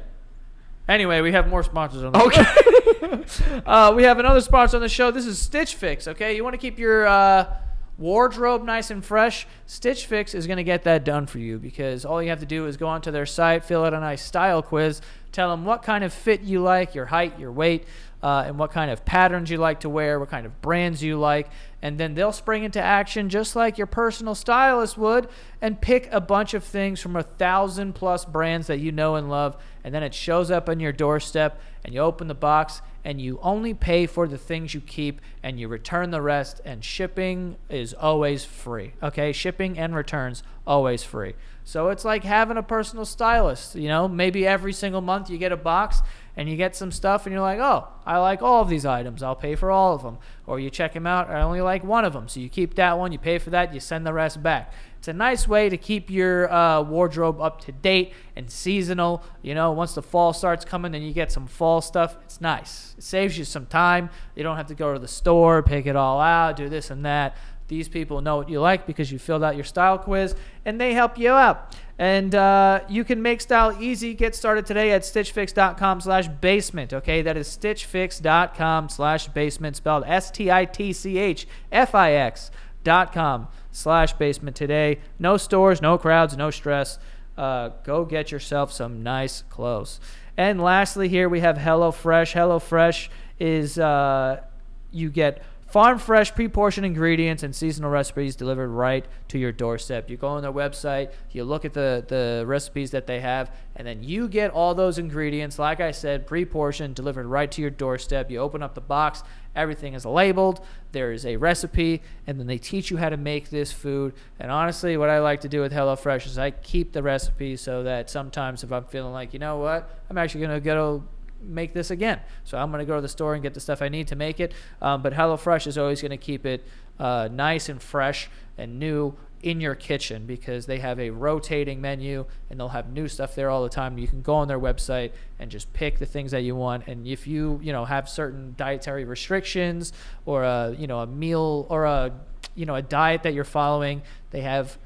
Anyway, we have more sponsors on the show. We have another sponsor on the show. This is Stitch Fix, okay? You want to keep your wardrobe nice and fresh? Stitch Fix is going to get that done for you because all you have to do is go onto their site, fill out a nice style quiz, tell them what kind of fit you like, your height, your weight, and what kind of patterns you like to wear, what kind of brands you like, and then they'll spring into action just like your personal stylist would and pick a bunch of things from 1,000+ brands that you know and love, and then it shows up on your doorstep, and you open the box, and you only pay for the things you keep, and you return the rest, and shipping is always free, okay? Shipping and returns, always free. So it's like having a personal stylist, you know? Maybe every single month you get a box, and you get some stuff, and you're like, oh, I like all of these items. I'll pay for all of them. Or you check them out, I only like one of them. So you keep that one, you pay for that, you send the rest back. It's a nice way to keep your wardrobe up to date and seasonal. You know, once the fall starts coming, then you get some fall stuff. It's nice. It saves you some time. You don't have to go to the store, pick it all out, do this and that. These people know what you like because you filled out your style quiz, and they help you out. And you can make style easy. Get started today at stitchfix.com/basement. Okay, that is stitchfix.com/basement, spelled stitchfix.com/basement today. No stores, no crowds, no stress. Go get yourself some nice clothes. And lastly, here we have HelloFresh. HelloFresh is you get Farm fresh, pre-portioned ingredients and seasonal recipes delivered right to your doorstep. You go on their website, you look at the recipes that they have, and then you get all those ingredients, like I said, pre-portioned, delivered right to your doorstep. You open up the box, everything is labeled, there is a recipe, and then they teach you how to make this food. And honestly, what I like to do with HelloFresh is I keep the recipe so that sometimes if I'm feeling like, you know what, I'm actually going to go make this again. So I'm going to go to the store and get the stuff I need to make it. But HelloFresh is always going to keep it nice and fresh and new in your kitchen because they have a rotating menu and they'll have new stuff there all the time. You can go on their website and just pick the things that you want. And if you have certain dietary restrictions or a meal or a diet that you're following, they have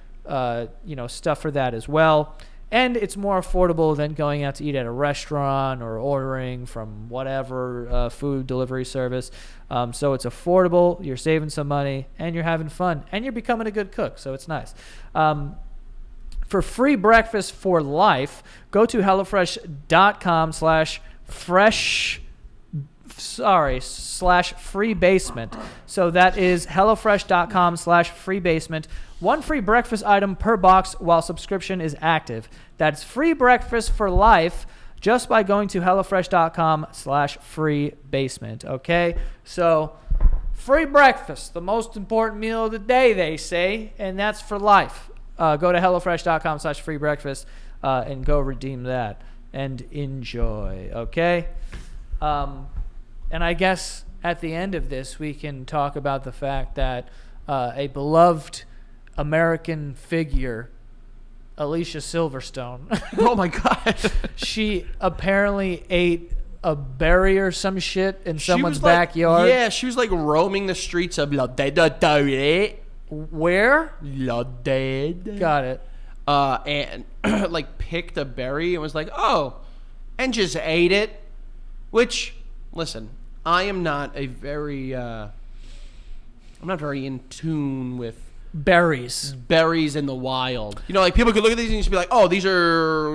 stuff for that as well. And it's more affordable than going out to eat at a restaurant or ordering from whatever food delivery service. So it's affordable, you're saving some money, and you're having fun, and you're becoming a good cook, so it's nice. For free breakfast for life, go to HelloFresh.com/free basement. So that is HelloFresh.com/free basement. One free breakfast item per box while subscription is active. That's free breakfast for life just by going to HelloFresh.com/free basement. Okay? So free breakfast, the most important meal of the day, they say, and that's for life. Go to HelloFresh.com/free breakfast and go redeem that and enjoy. Okay? And I guess at the end of this, we can talk about the fact that a beloved American figure, Alicia Silverstone. Oh my God. She apparently ate a berry or some shit in someone's was like- backyard. Yeah, she was like roaming the streets of La Dead. Where? La Dead. Got it. And like picked a berry and was like, oh, and just ate it. Which, listen, I am not a very, I'm not very in tune with Berries in the wild. Like people could look at these and just be like, oh, these are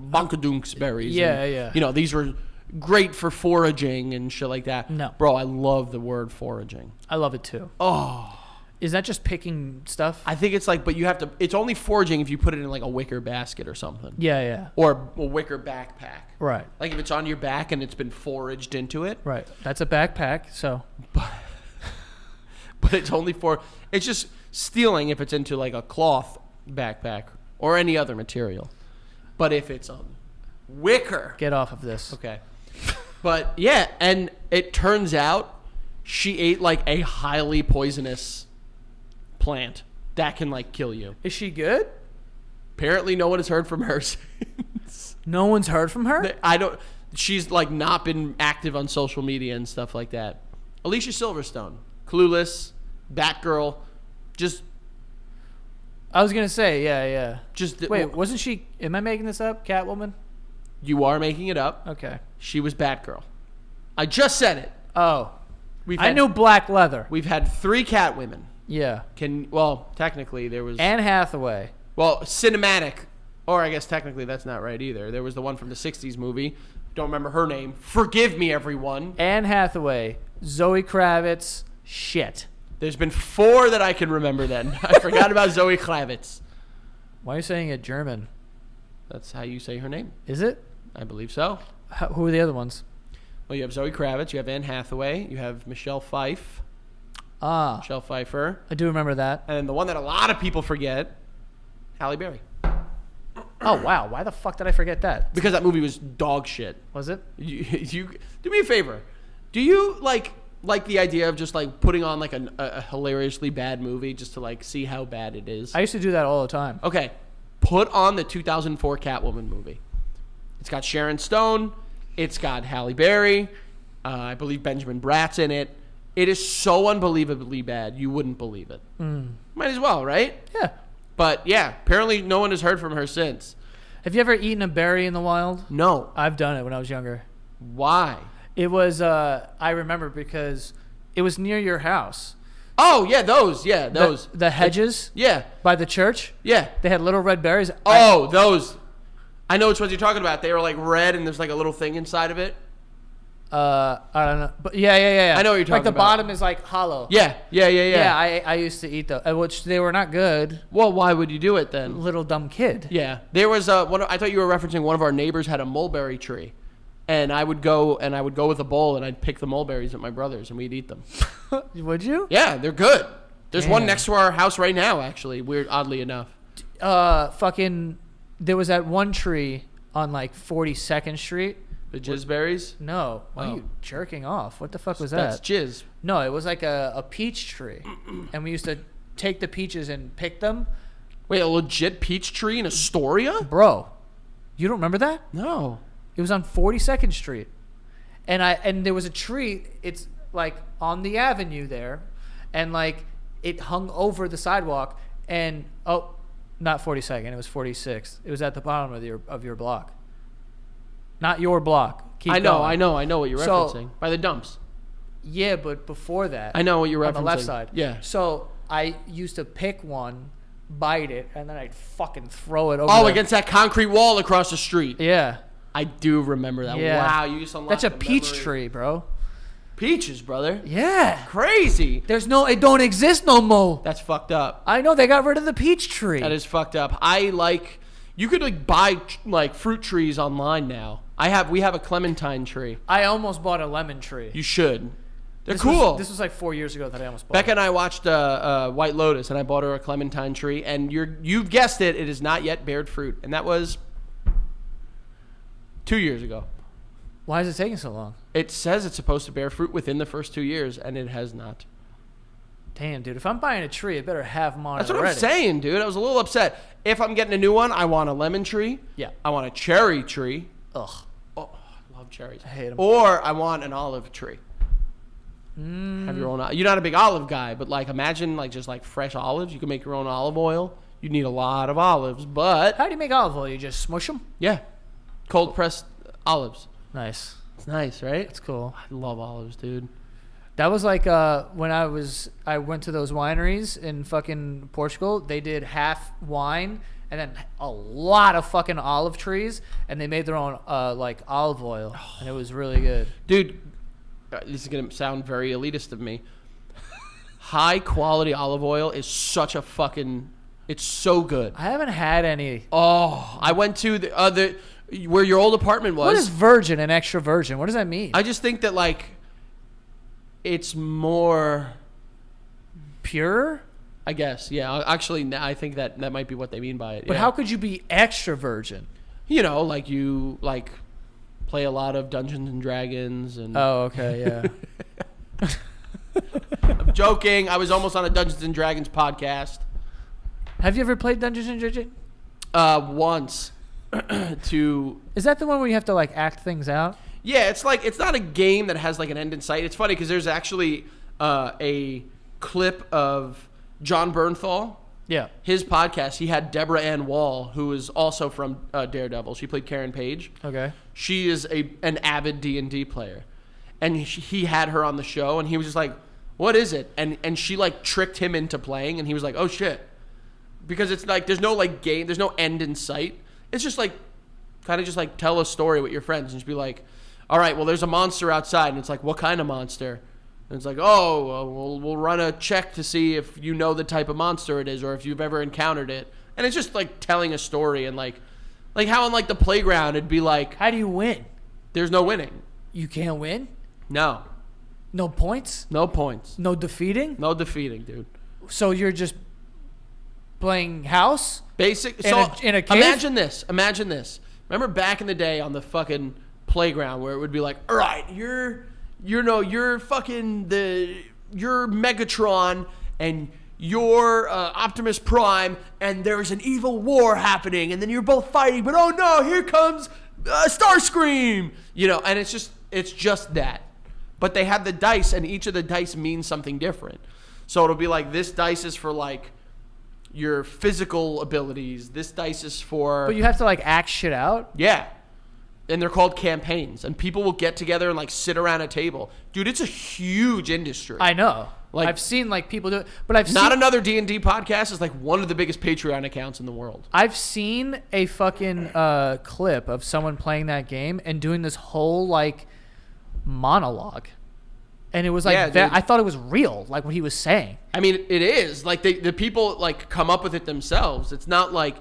bonkadunks berries. Yeah, and, yeah. These were great for foraging and shit like that. No. Bro, I love the word foraging. I love it too. Oh. Is that just picking stuff? I think it's like, but you have to, it's only foraging if you put it in like a wicker basket or something. Yeah, yeah. Or a wicker backpack. Right. Like if it's on your back and it's been foraged into it. Right. That's a backpack, so. But it's only it's just stealing if it's into like a cloth backpack or any other material. But if it's wicker. Get off of this. Okay. But yeah, and it turns out she ate like a highly poisonous plant that can like kill you. Is she good? Apparently no one has heard from her since. No one's heard from her? She's like not been active on social media and stuff like that. Alicia Silverstone. Clueless, Batgirl, just. I was gonna say, yeah. Just wait, wasn't she? Am I making this up? Catwoman? You are making it up. Okay. She was Batgirl. I just said it. Oh, I knew Black Leather. We've had 3 Catwomen. Yeah. Technically there was. Anne Hathaway. Well, cinematic, or I guess technically that's not right either. There was the one from the '60s movie. Don't remember her name. Forgive me, everyone. Anne Hathaway, Zoe Kravitz. Shit. There's been 4 that I can remember then. I forgot about Zoe Kravitz. Why are you saying it German? That's how you say her name. Is it? I believe so. Who are the other ones? Well, you have Zoe Kravitz, you have Anne Hathaway, you have Michelle Pfeiffer. Michelle Pfeiffer. I do remember that. And the one that a lot of people forget, Halle Berry. Oh, wow. Why the fuck did I forget that? Because that movie was dog shit. Was it? You do me a favor. Do you like the idea of just like putting on like a hilariously bad movie just to like see how bad it is? I used to do that all the time. Okay. Put on the 2004 Catwoman movie. It's got Sharon Stone. It's got Halle Berry. I believe Benjamin Bratt's in it. It is so unbelievably bad, you wouldn't believe it. Might as well, right? Yeah. But yeah, apparently no one has heard from her since. Have you ever eaten a berry in the wild? No. I've done it when I was younger. Why? It was, I remember because it was near your house. Oh, yeah, those. Yeah, those. The hedges? Yeah. By the church? Yeah. They had little red berries. Oh, those. I know which ones you're talking about. They were like red and there's like a little thing inside of it. I don't know, but yeah. I know what you're talking Like the about. bottom is like hollow. Yeah. Yeah, I used to eat those, which they were not good. Well, why would you do it then? Little dumb kid. Yeah, there was one. I thought you were referencing one of our neighbors had a mulberry tree, and I would go with a bowl and I'd pick the mulberries at my brother's and we'd eat them. Would you? Yeah, they're good. There's one Damn. next to our house right now, actually. Weird, oddly enough. Fucking. There was that one tree on like 42nd Street. The jizzberries. No, why Oh. are you jerking off? What the fuck was That's that? jizz. No, it was like a peach tree, and we used to take the peaches and pick them. Wait, a legit peach tree in Astoria? Bro, you don't remember that? No. It was on 42nd Street, and there was a tree. It's like on the avenue there, and like it hung over the sidewalk. And not 42nd. It was 46th. It was at the bottom of your block. Not your block. Keep I know what you're So- referencing. By the dumps. Yeah, but before that, I know what you're referencing. on the left side. Yeah. So I used to pick one, bite it, and then I'd fucking throw it over. Oh, against that concrete wall across the street. Yeah. I do remember that. Yeah. Wow, you just unlocked That's a the peach memory. tree, bro. Peaches, brother. Yeah. Crazy. It don't exist no more. That's fucked up. I know they got rid of the peach tree. That is fucked up. You could like buy like fruit trees online now. We have a clementine tree. I almost bought a lemon tree. You should. They're This cool. this was like 4 years ago that I almost bought. Becca and I watched White Lotus, and I bought her a clementine tree. And you've guessed it, it is not yet bared fruit, and that was 2 years ago. Why is it taking so long? It says it's supposed to bear fruit within the first 2 years, and it has not. Damn, dude. If I'm buying a tree, I better have them on That's it what already. I'm saying, dude. I was a little upset. If I'm getting a new one, I want a lemon tree. Yeah. I want a cherry tree. Ugh. Oh, I love cherries. I hate 'em. Or I want an olive tree. Have your own. You're not a big olive guy, but like imagine like just like fresh olives. You can make your own olive oil. You need a lot of olives, but How do you make olive oil? You just smush them? yeah, cold pressed olives. Nice. It's nice, right? That's cool. I love olives, dude. That was like when I went to those wineries in fucking Portugal. They did half wine and then a lot of fucking olive trees, and they made their own like olive oil, and it was really good. Dude, this is gonna sound very elitist of me. High quality olive oil is such a fucking. It's so good. I haven't had any. Oh, I went to the where your old apartment was. What is virgin and extra virgin? What does that mean? I just think that like it's more. Pure? I guess, yeah. Actually, I think that might be what they mean by it. But yeah. how could you be extra virgin? You know, like you like play a lot of Dungeons and Dragons and. Oh, okay, yeah. I'm joking. I was almost on a Dungeons and Dragons podcast. Have you ever played Dungeons and Dragons? Once. To. Is that the one where you have to like act things out? Yeah, it's like it's not a game that has like an end in sight. It's funny because there's actually a clip of John Bernthal. Yeah. His podcast. He had Deborah Ann Wall, who is also from Daredevil. She played Karen Page. Okay. She is an avid D&D player, and he had her on the show, and he was just like, "What is it?" And she like tricked him into playing, and he was like, "Oh shit," because it's like there's no like game, there's no end in sight. It's just like kind of just like tell a story with your friends and just be like, "All right, well there's a monster outside," and it's like, "What kind of monster?" And it's like, "Oh, we'll run a check to see if you know the type of monster it is or if you've ever encountered it." And it's just like telling a story and like how in like the playground it'd be like, How do you win? there's no winning. You can't win? No. No points? No points. No defeating? No defeating, dude. So you're just playing house? Basic. In So a cave? imagine this. Imagine this. Remember back in the day on the fucking playground where it would be like, all right, you're Megatron and you're Optimus Prime, and there's an evil war happening, and then you're both fighting, but oh no, here comes Starscream, you know, and it's just that. But they have the dice, and each of the dice means something different. So it'll be like this dice is for like your physical abilities. This dice is for But you have to like act shit out? yeah. And they're called campaigns, and people will get together and like sit around a table. Dude, it's a huge industry. I know. Like- I've seen like people do it, but I've Not seen another D&D podcast is like one of the biggest Patreon accounts in the world. I've seen a fucking clip of someone playing that game and doing this whole like monologue. And it was like, I thought it was real, like what he was saying. I mean, it is. Like, the people, like, come up with it themselves. It's not like...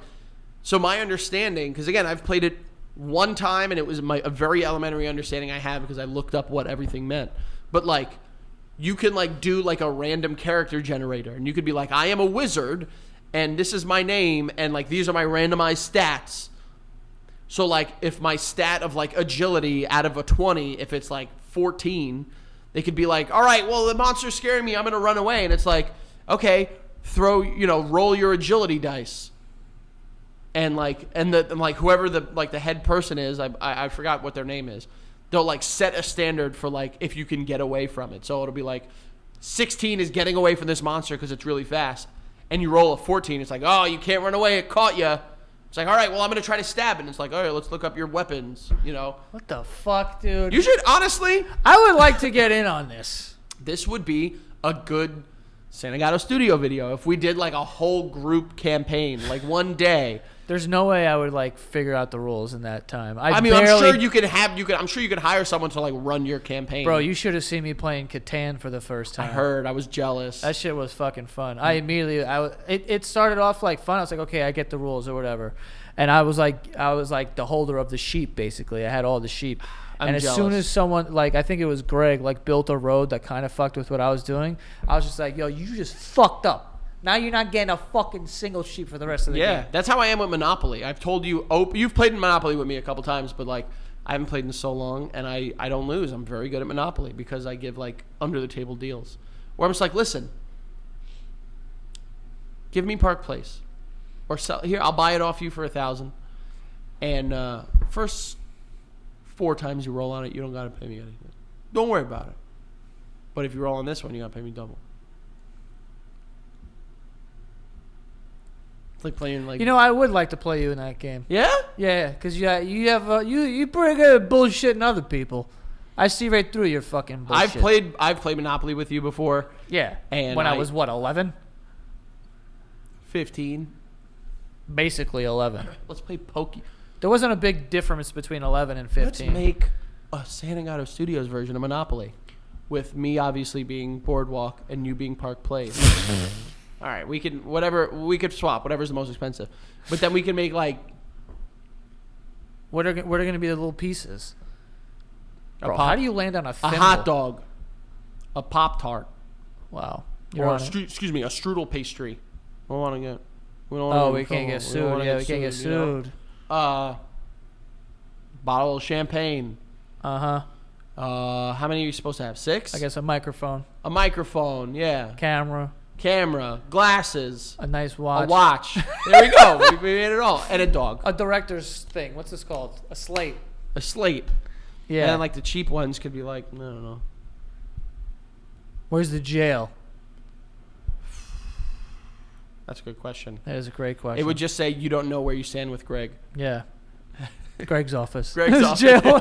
So my understanding, because, again, I've played it one time, and it was a very elementary understanding I had because I looked up what everything meant. But, like, you can, like, do, like, a random character generator. And you could be like, I am a wizard, and this is my name, and, like, these are my randomized stats. So, like, if my stat of, like, agility out of a 20, if it's, like, 14... They could be like, all right, well, the monster's scaring me. I'm going to run away. And it's like, okay, roll your agility dice. And whoever the head person is, I forgot what their name is. They'll like set a standard for like if you can get away from it. So it'll be like 16 is getting away from this monster because it's really fast. And you roll a 14. It's like, oh, you can't run away. It caught you. It's like, all right, well, I'm going to try to stab it. And it's like, all right, let's look up your weapons, What the fuck, dude? You should, honestly. I would like to get in on this. This would be a good Santa Gato Studio video if we did, like, a whole group campaign, like, one day. There's no way I would, like, figure out the rules in that time. I'm sure you could hire someone to, like, run your campaign. Bro, you should have seen me playing Catan for the first time. I heard. I was jealous. That shit was fucking fun. I immediately, it started off like fun. I was like, okay, I get the rules or whatever. And I was like the holder of the sheep, basically. I had all the sheep. I'm as jealous. soon as someone, like, I think it was Greg, like, built a road that kind of fucked with what I was doing, I was just like, yo, you just fucked up. Now you're not getting a fucking single sheep for the rest of the game. Yeah, that's how I am with Monopoly. I've told you, you've played Monopoly with me a couple times, but, like, I haven't played in so long, and I don't lose. I'm very good at Monopoly because I give, like, under-the-table deals. Where I'm just like, listen, give me Park Place. Or sell, here, I'll buy it off you for $1,000. And first 4 times you roll on it, you don't got to pay me anything. Don't worry about it. But if you roll on this one, you got to pay me double. It's like playing like... I would like to play you in that game. Yeah? Yeah, because you pretty good at bullshitting other people. I see right through your fucking bullshit. I've played Monopoly with you before. Yeah. And when I was, 11? 15. Basically 11. Let's play Pokey. There wasn't a big difference between 11 and 15. Let's make a Santa Gato Studios version of Monopoly. With me obviously being Boardwalk and you being Park Place. All right, we could swap whatever's the most expensive. But then we can make like... What are going to be the little pieces? Bro, Pop, how do you land on a thimble? A hot dog. A Pop-Tart. Wow. Or a strudel pastry. We don't want to get... We can't get sued. Yeah, we can't get sued. Bottle of champagne. Uh-huh. How many are you supposed to have? 6? I guess a microphone. A microphone, yeah. Camera. Glasses. A nice watch. A watch. There we go. We made it all. And a dog. A director's thing. What's this called? A slate. A slate. Yeah. And then, like, the cheap ones could be like, I don't know. Where's the jail? That's a good question. That is a great question. It would just say you don't know where you stand with Greg. Yeah. Greg's office. Greg's office. Jail.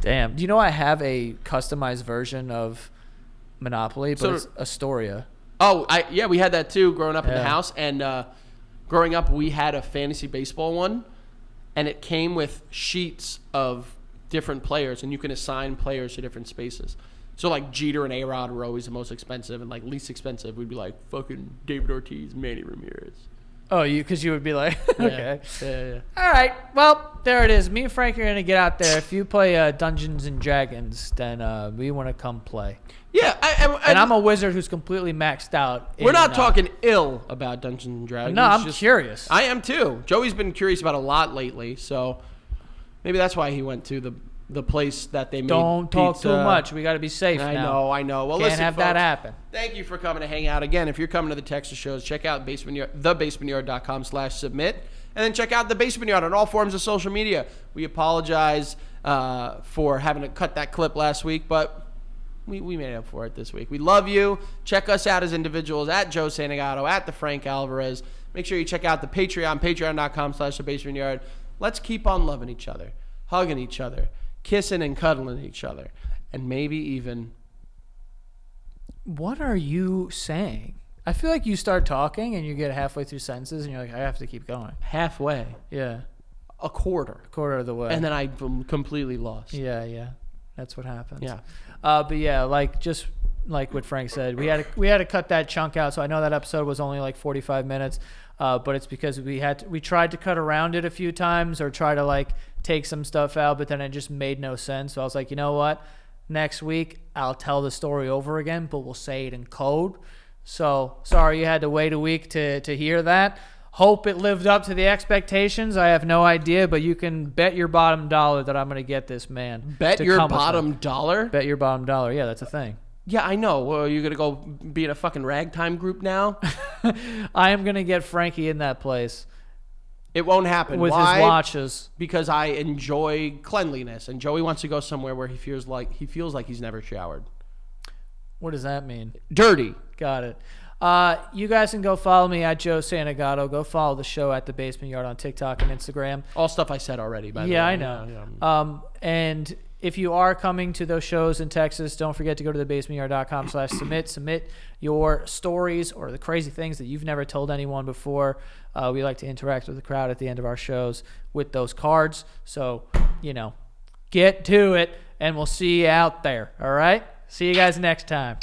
Damn. Do you know I have a customized version of Monopoly, but it's Astoria. Oh, we had that too growing up in the house. And growing up, we had a fantasy baseball one, and it came with sheets of different players, and you can assign players to different spaces. So, like, Jeter and A-Rod were always the most expensive, and, like, least expensive would be, like, fucking David Ortiz, Manny Ramirez. Oh, because you would be like, okay. Yeah. All right. Well, there it is. Me and Frank are going to get out there. If you play Dungeons and Dragons, then we want to come play. Yeah. And I'm a wizard who's completely maxed out. We're not talking ill about Dungeons and Dragons. No, I'm curious. I am, too. Joey's been curious about a lot lately, so maybe that's why he went to the place that they made Don't talk pizza. too much. We got to be safe now. I know. Well, Can't listen, have folks, that happen. Thank you for coming to hang out. Again, if you're coming to the Texas shows, check out thebasementyard.com/submit. And then check out The Basement Yard on all forms of social media. We apologize for having to cut that clip last week, but we made up for it this week. We love you. Check us out as individuals at Joe Santagato, at the Frank Alvarez. Make sure you check out the Patreon, patreon.com/thebasementyard. Let's keep on loving each other, hugging each other, kissing and cuddling each other, and maybe even... What are you saying? I feel like you start talking and you get halfway through sentences and you're like, I have to keep going. halfway. Yeah. a quarter. Quarter of the way. And then I'm completely lost. Yeah. That's what happens. Yeah. But yeah, like just like what Frank said, we had to cut that chunk out. So I know that episode was only like 45 minutes, but it's because we tried to cut around it a few times or try to like take some stuff out, but then it just made no sense. So I was like, you know what? Next week I'll tell the story over again, but we'll say it in code. So sorry you had to wait a week to hear that. Hope it lived up to the expectations. I have no idea, but you can bet your bottom dollar that I'm going to get this man. Bet your bottom dollar? Bet your bottom dollar. Yeah, that's a thing. Yeah, I know. Well, you're going to go be in a fucking ragtime group now? I am going to get Frankie in that place. It won't happen. With Why? his watches. Because I enjoy cleanliness, and Joey wants to go somewhere where he feels like he's never showered. What does that mean? Dirty. Got it. You guys can go follow me at Joe Santagato. Go follow the show at The Basement Yard on TikTok and Instagram. All stuff I said already, by the way. Yeah, I know. And if you are coming to those shows in Texas, don't forget to go to thebasementyard.com/submit. Submit your stories or the crazy things that you've never told anyone before. We like to interact with the crowd at the end of our shows with those cards. So, get to it, and we'll see you out there. All right? See you guys next time.